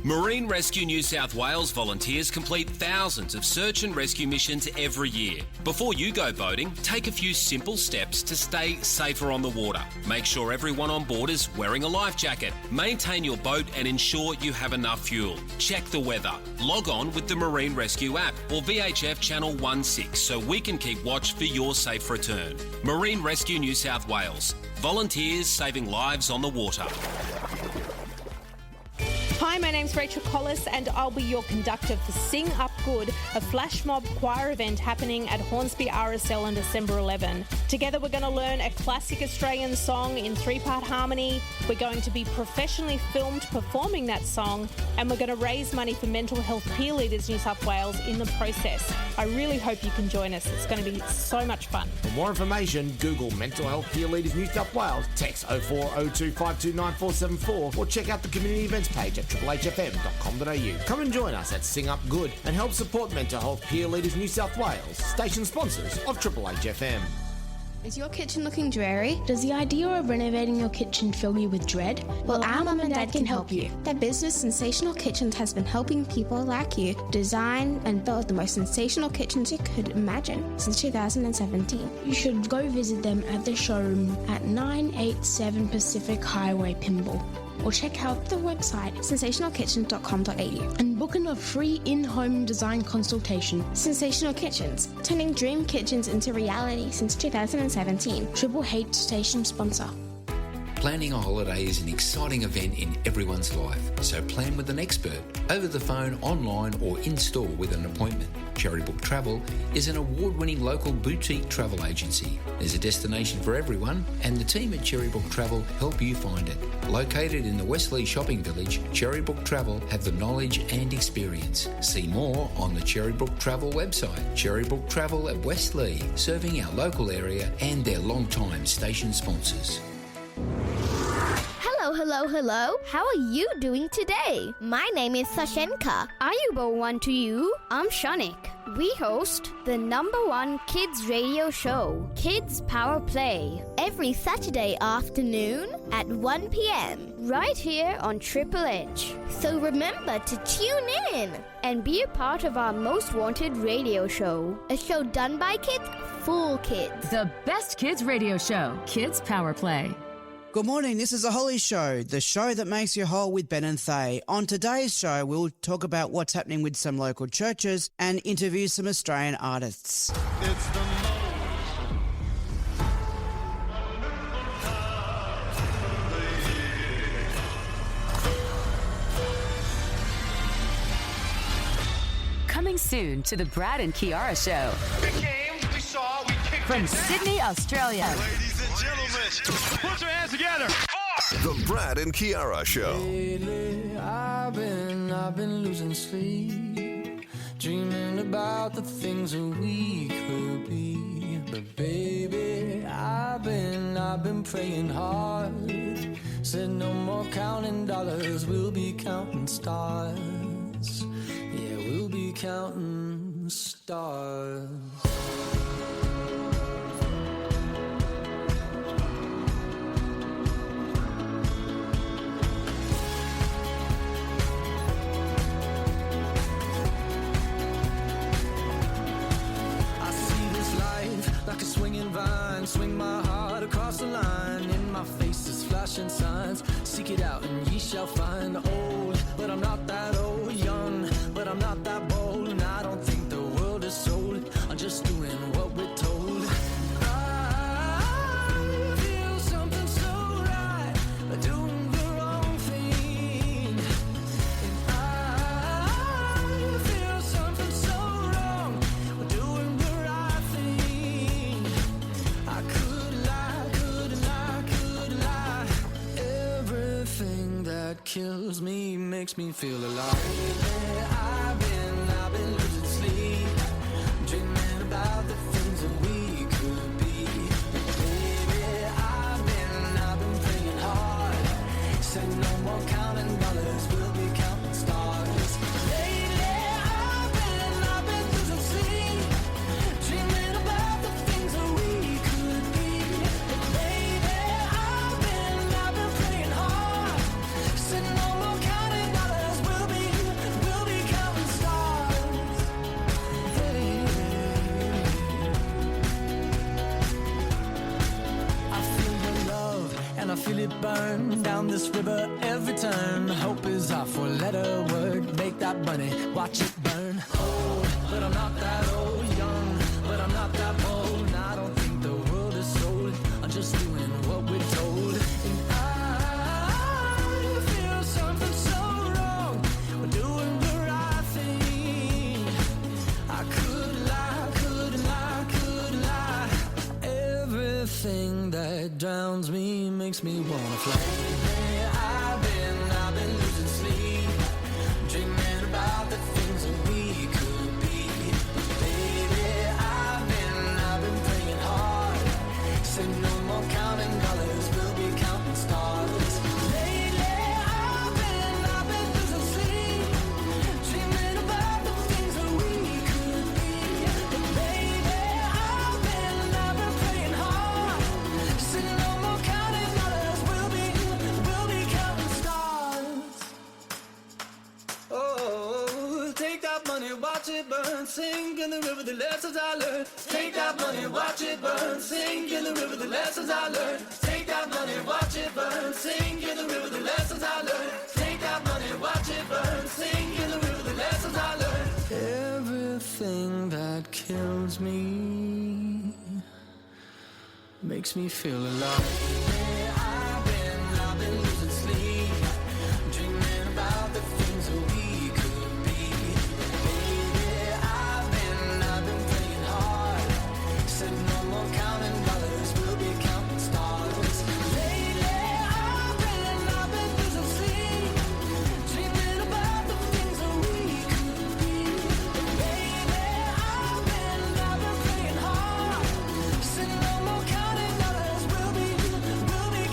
Marine Rescue New South Wales volunteers complete thousands of search and rescue missions every year. Before you go boating, take a few simple steps to stay safer on the water. Make sure everyone on board is wearing a life jacket. Maintain your boat and ensure you have enough fuel. Check the weather. Log on with the Marine Rescue app or VHF Channel 16 so we can keep watch for your safe return. Marine Rescue New South Wales. Volunteers saving lives on the water. Hi, my name's Rachel Collis and I'll be your conductor for Sing Up Good, a flash mob choir event happening at Hornsby RSL on December 11. Together we're going to learn a classic Australian song in 3-part harmony. We're going to be professionally filmed performing that song and we're going to raise money for Mental Health Peer Leaders New South Wales in the process. I really hope you can join us. It's going to be so much fun. For more information, Google Mental Health Peer Leaders New South Wales, text 0402529474 or check out the community events page at hfm.com.au. Come and join us at Sing Up Good and help support Mental Health Peer Leaders New South Wales, station sponsors of Triple H FM. Is your kitchen looking dreary? Does the idea of renovating your kitchen fill you with dread? Well, our mum and dad can help you. Their business, Sensational Kitchens, has been helping people like you design and build the most sensational kitchens you could imagine since 2017. You should go visit them at the showroom at 987 Pacific Highway, Pymble. Or check out the website sensationalkitchen.com.au and book in a free in-home design consultation. Sensational Kitchens, turning dream kitchens into reality since 2017. Triple H station sponsor. Planning a holiday is an exciting event in everyone's life, so plan with an expert, over the phone, online or in-store with an appointment. Cherrybook Travel is an award-winning local boutique travel agency. There's a destination for everyone and the team at Cherrybook Travel help you find it. Located in the Westlea Shopping Village, Cherrybook Travel have the knowledge and experience. See more on the Cherrybook Travel website. Cherrybook Travel at Westlea, serving our local area and their long-time station sponsors. Hello. How are you doing today? My name is Sashenka. Ayubowan to you. I'm Shanik. We host the #1 kids radio show, Kids Power Play, every Saturday afternoon at 1 p.m. right here on Triple H. So remember to tune in and be a part of our most wanted radio show, a show done by kids for kids. The best kids radio show, Kids Power Play. Good morning, this is The Holly Show, the show that makes you whole with Ben and Thay. On today's show, we'll talk about what's happening with some local churches and interview some Australian artists. It's the Coming soon to the Brad and Kiara Show. We came, we saw, we kicked From it down. Sydney, Australia. Ladies and gentlemen, put your hands together. The Brad and Kiara Show. Lately, I've been losing sleep, dreaming about the things that we could be. But baby, I've been praying hard. Said no more counting dollars, we'll be counting stars. Yeah, we'll be counting stars. Like a swinging vine, swing my heart across the line. In my face is flashing signs. Seek it out and ye shall find. Old, but I'm not that old. Young, but I'm not that bold. And I don't think the world is sold. I'm just doing what we're told. I feel something so right, doing the wrong thing. And I feel something so wrong, doing the right thing. I could lie. Everything that kills me makes me feel alive. I've been losing sleep, dreaming about the things that we could be. Baby, I've been praying hard. Said no more counting dollars, we'll be counting stars. Lately, I've been losing sleep, dreaming about the things that we could be. Baby, I've been praying hard. Said no more counting dollars, we'll be feel it burn down this river every turn. Hope is our four-letter word. Make that money, watch it burn. Old, but I'm not that old. Young, but I'm not that bold. And I don't think the world is sold. I'm just doing what we're told. And I feel something so wrong. We're doing the right thing. I could lie, could lie, could lie. Everything that drowns me makes me wanna fly. I've been losing sleep, dreaming about the things that we could be. Baby, I've been praying hard. Said no more counting dollars, we'll be counting stars. Lately, I've been losing sleep, dreaming about the things that we could be. But baby, I've been praying hard. Said no more counting dollars, we'll be counting stars. Oh, take that money, watch it burn, sink in the river, the lessons I learned. Take that money, watch it burn, sink in the river, the lessons I learned. Take that money, watch it burn, sink in the river, the lessons I learned. Take that money, watch it burn, sink in the river, the lessons I learned. Everything that kills me makes me feel alive. I've been losing sleep, dreaming about the things that we could be. Baby, I've been praying hard. Said no more counting dollars, we'll be counting stars. Lately, I've been losing sleep, dreaming about the things that we could be. Baby, I've been praying hard. Said no more counting dollars, we'll be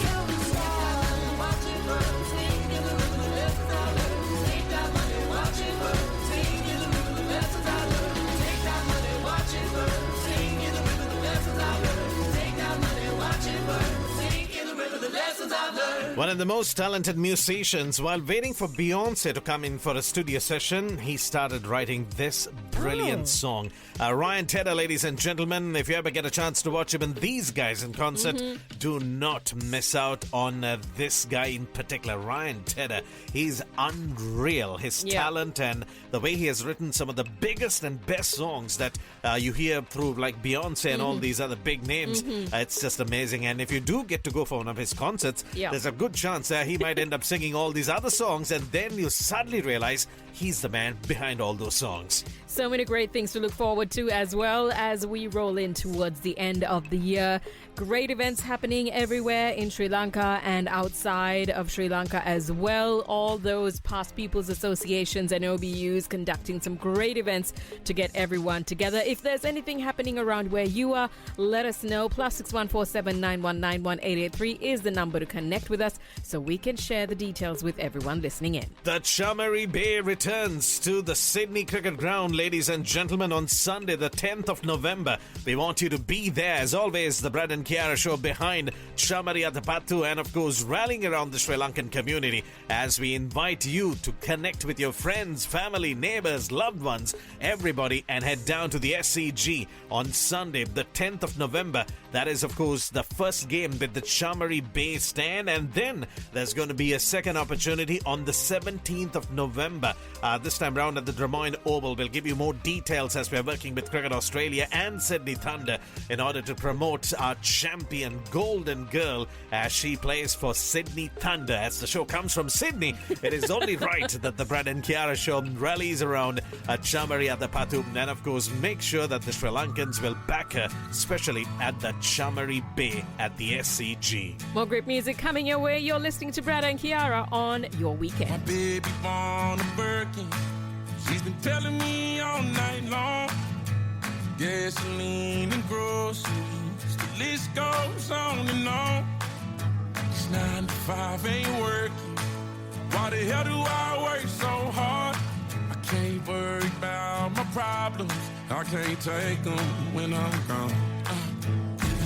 counting stars. Watch it burn, sing in the river, the lessons I learned. Take that money, watch it burn, sing in the river, the lessons I learned. Take that money, watch it burn, sing in the river, the lessons I learned. Take that money, watch it burn, sing in the river, the lessons I learned. One of the most talented musicians, while waiting for Beyonce to come in for a studio session, he started writing this brilliant song. Ryan Tedder, ladies and gentlemen, if you ever get a chance to watch him and these guys in concert, do not miss out on this guy in particular, Ryan Tedder. He's unreal. His talent and the way he has written some of the biggest and best songs that you hear through like Beyonce and all these other big names. It's just amazing. And if you do get to go for one of his concerts, there's a good chance that he might end up singing all these other songs, and then you suddenly realize he's the man behind all those songs. So many great things to look forward to as well as we roll in towards the end of the year. Great events happening everywhere in Sri Lanka and outside of Sri Lanka as well. All those past people's associations and OBUs conducting some great events to get everyone together. If there's anything happening around where you are, let us know. +6147 919 1883 is the number to connect with us so we can share the details with everyone listening in. The Chamari Bay returns to the Sydney Cricket Ground, ladies and gentlemen, on Sunday, the 10th of November. We want you to be there. As always, the Brad and Kiara show behind Chamari Atapattu and, of course, rallying around the Sri Lankan community as we invite you to connect with your friends, family, neighbors, loved ones, everybody, and head down to the SCG on Sunday, the 10th of November. That is, of course, the first game with the Chamari Bay stand, and then there's going to be a second opportunity on the 17th of November. This time round at the Des Moines Oval. We'll give you more details as we're working with Cricket Australia and Sydney Thunder in order to promote our champion Golden Girl as she plays for Sydney Thunder. As the show comes from Sydney, it is only right that the Brad and Kiara show rallies around Chamari Atapattu, and of course make sure that the Sri Lankans will back her, especially at the Chamari Bay at the SCG. More great music coming your way. You're listening to Brad and Kiara on Your Weekend. My baby born a Birkin. She's been telling me all night long. Gasoline and groceries, the list goes on and on. It's 9 to 5, ain't working. Why the hell do I work so hard? I can't worry about my problems. I can't take them when I'm gone.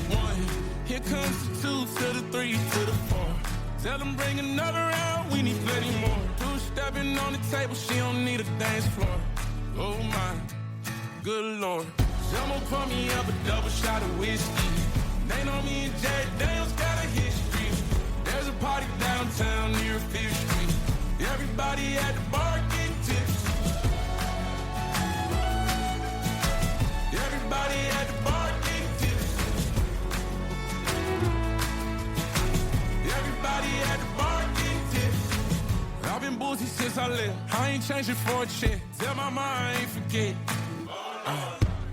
1, here comes the 2 to the 3 to the 4. Tell them bring another round, we need plenty more. 2 stepping on the table, she don't need a dance floor. Oh my, good Lord. Someone pour me up a double shot of whiskey. They know me and Jack Daniels got a history. There's party downtown near 5th Street. Everybody at the bar getting tipsy. Everybody at the bar getting tipsy. Everybody at the bar getting tipsy. I've been boozy since I left. I ain't changing for a check. Tell my mind I ain't forget.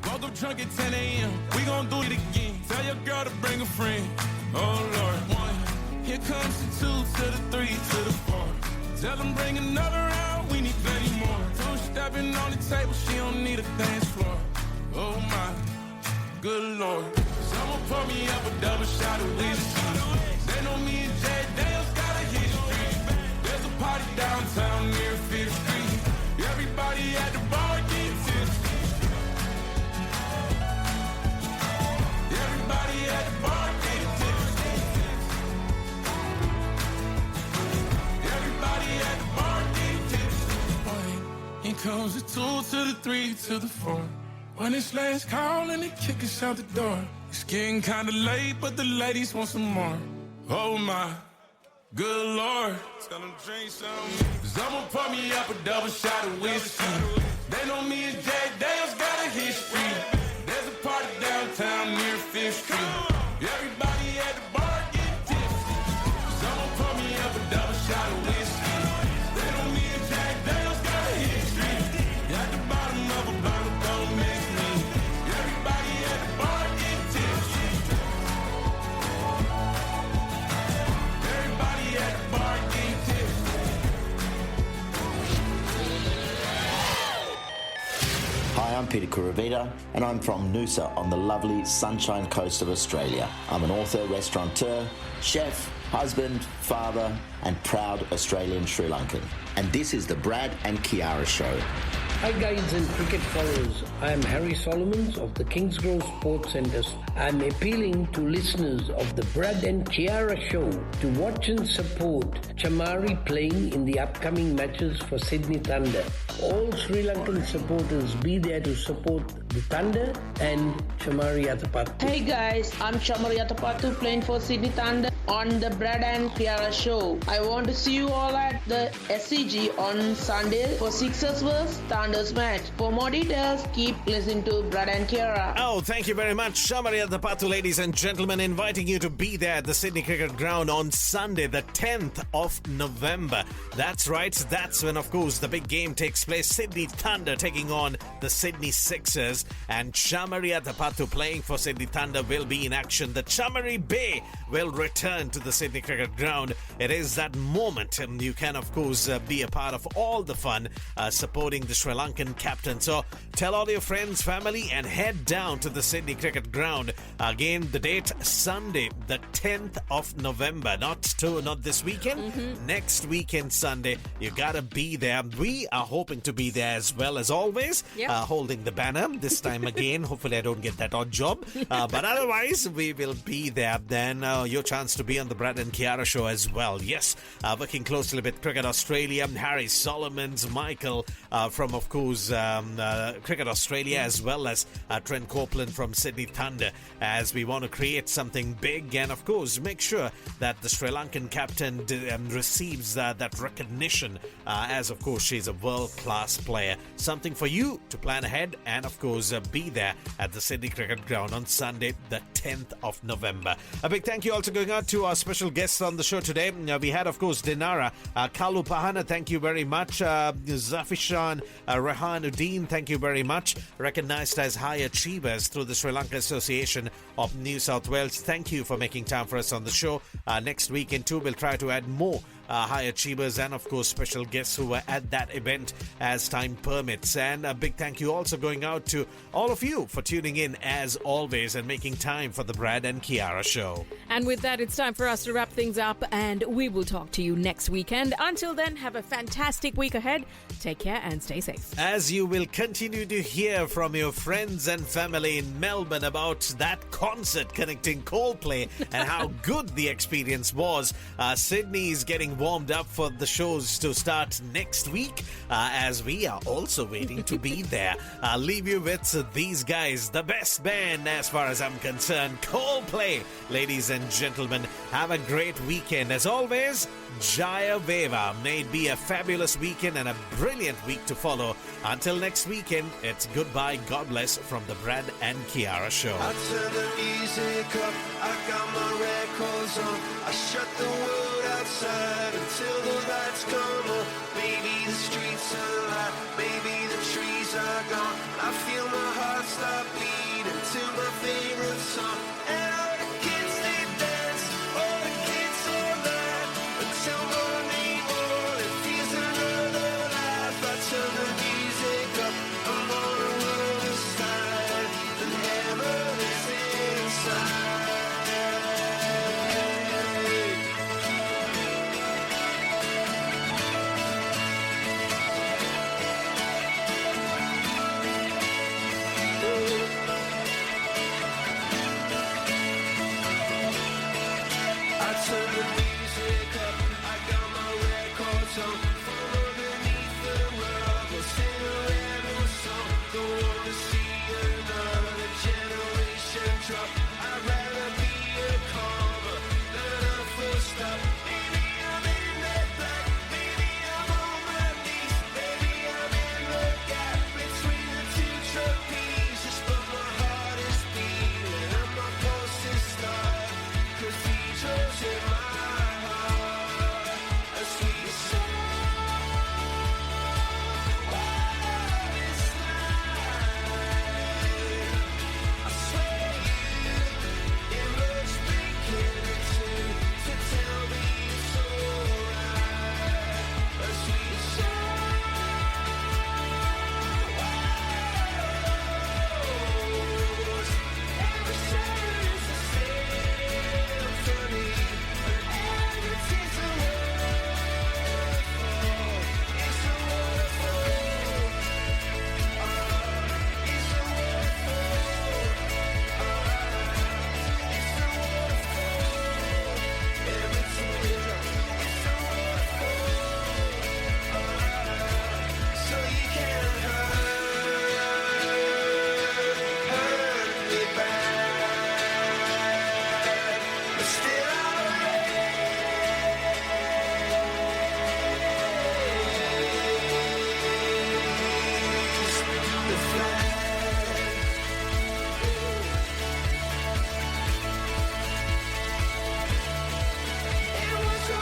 Woke up drunk at 10 a.m. We gon' do it again. Tell your girl to bring a friend. Oh Lord, 1. Here comes the 2 to the 3 to the 4. Tell them bring another round. We need plenty more. 2 stepping on the table. She don't need a dance floor. Oh my, good Lord. Someone pour me up a double shot of whiskey. They know me and Jay Dale's got a history. There's a party downtown near 5th Street. Everybody at the bar getting tipsy. Everybody at the bar getting tipsy. Everybody at the bar getting tipsy. Here comes the 2 to the 3 to the 4. When it's last call and they kick us out the door. It's getting kinda late, but the ladies want some more. Oh my, good Lord. Tell them drink some. Someone pour me up a double shot of whiskey. They know me and Jay Dale's got a history. There's a party downtown near 5th Street. Everybody at the bar getting tipsy. Someone pour me up a double shot of whiskey. They know me and Jay Dale's got a history. At the bottom of a bottle, don't miss me. Everybody at the bar getting tipsy. Everybody at the bar getting tipsy. Hi, I'm Peter Kuravita, and I'm from Noosa on the lovely Sunshine Coast of Australia. I'm an author, restaurateur, chef, husband, father, and proud Australian Sri Lankan. And this is the Brad and Kiara Show. Hi guides and cricket followers, I am Harry Solomons of the Kingsgrove Sports Centre. I'm appealing to listeners of the Brad and Kiara Show to watch and support Chamari playing in the upcoming matches for Sydney Thunder. All Sri Lankan supporters be there to support the Thunder and Chamari Atapattu. Hey guys, I'm Chamari Atapattu playing for Sydney Thunder on the Brad and Kiara Show. I want to see you all at the SCG on Sunday for Sixers vs Thunder's match. For more details, keep listening to Brad and Kiara. Oh, thank you very much, Shamari Atapattu, ladies and gentlemen, inviting you to be there at the Sydney Cricket Ground on Sunday, the 10th of November. That's right, that's when, of course, the big game takes place. Sydney Thunder taking on the Sydney Sixers, and Shamari Atapattu playing for Sydney Thunder will be in action. The Chamari Bay will return to the Sydney Cricket Ground. It is that moment, and you can, of course, be a part of all the fun supporting the Sri Lankan captain. So tell all your friends, family, and head down to the Sydney Cricket Ground. Again, the date, Sunday, the 10th of November. Not this weekend, next weekend, Sunday. You gotta be there. We are hoping to be there as well as always, holding the banner. This time again, hopefully I don't get that odd job. But otherwise, we will be there. Then your chance to be on the Brad and Kiara Show as well. Yes, working closely with Cricket Australia, Harry Solomons, Michael from, of course, Cricket Australia, as well as Trent Copeland from Sydney Thunder, as we want to create something big and, of course, make sure that the Sri Lankan captain receives that recognition, as, of course, she's a world-class player. Something for you to plan ahead and, of course, be there at the Sydney Cricket Ground on Sunday, the 10th of November. A big thank you also going out to our special guests on the show today. We had, of course, Dinara, Kalu Pahana, thank you very much. Zafishan Rehanuddin, thank you very much. Recognized as high achievers through the Sri Lanka Association of New South Wales. Thank you for making time for us on the show. Next weekend too, we'll try to add more high achievers and, of course, special guests who were at that event as time permits. And a big thank you also going out to all of you for tuning in as always and making time for the Brad and Kiara Show. And with that, it's time for us to wrap things up, and we will talk to you next weekend. Until then, have a fantastic week ahead. Take care and stay safe. As you will continue to hear from your friends and family in Melbourne about that concert connecting Coldplay and how good the experience was, Sydney is getting warmed up for the shows to start next week, as we are also waiting to be there. I'll leave you with these guys, the best band as far as I'm concerned, Coldplay. Ladies and gentlemen, have a great weekend. As always, Jaya Veva. May it be a fabulous weekend and a brilliant week to follow. Until next weekend, it's goodbye, God bless from the Brad and Kiara Show. I turn the music up, I got my records on. I shut the world outside until the lights come on. Maybe the streets are alive, maybe the trees are gone. I feel my heart start beating to my favorite song. And all the kids, they dance, all the kids all night until morning, it feels another life. I turn the music up, I'm on a world aside, and heaven is inside. I turn the music up, I got my records on. From underneath the rug, we'll sing a rebel song. Don't wanna see another generation drop. I'd rather be a comma than a full stop. Maybe I'm in the black, maybe I'm on my knees, maybe I'm in the gap between the two trapezes. But my heart is beating and my pulse is starting. Cathedrals in my heart, as we sing. What is life? I swear you emerged beginning to tell me it's alright, as we sing. Every sound is a symphony, but every tear's a waterfall. It's a waterfall. It's a waterfall. It's a waterfall. Every teardrop, it's a waterfall. So you can't hurt me bad, but still I'll raise the flag. It was a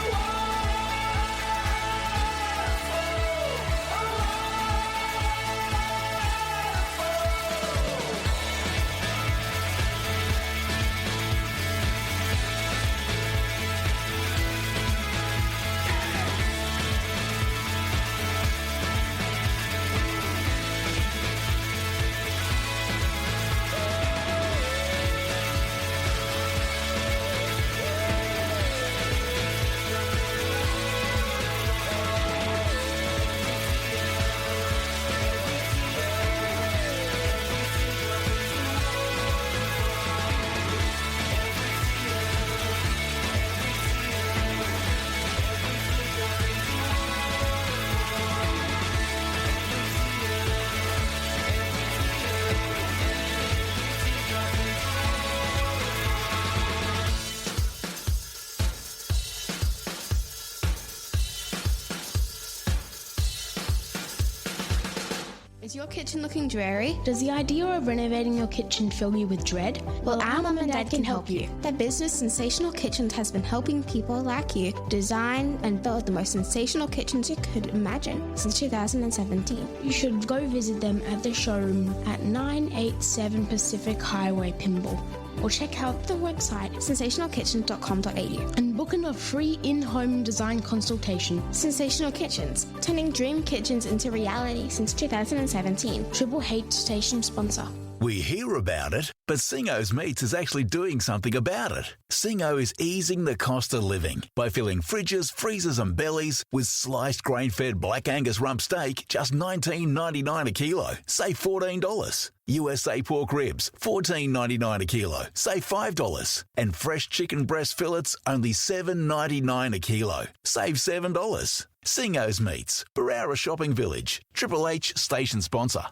Is your kitchen looking dreary? Does the idea of renovating your kitchen fill you with dread? Well, our mum and dad can help you. Their business, Sensational Kitchens, has been helping people like you design and build the most sensational kitchens you could imagine since 2017. You should go visit them at the showroom at 987 Pacific Highway, Pymble. Or check out the website sensationalkitchen.com.au and book in a free in-home design consultation. Sensational Kitchens, turning dream kitchens into reality since 2017. Triple H station sponsor. We hear about it, but Singo's Meats is actually doing something about it. Singo is easing the cost of living by filling fridges, freezers and bellies with sliced grain-fed Black Angus rump steak, just $19.99 a kilo, save $14. USA pork ribs, $14.99 a kilo, save $5. And fresh chicken breast fillets, only $7.99 a kilo, save $7. Singo's Meats, Barara Shopping Village, Triple H station sponsor.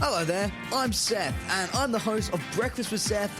Hello there, I'm Seth, and I'm the host of Breakfast with Seth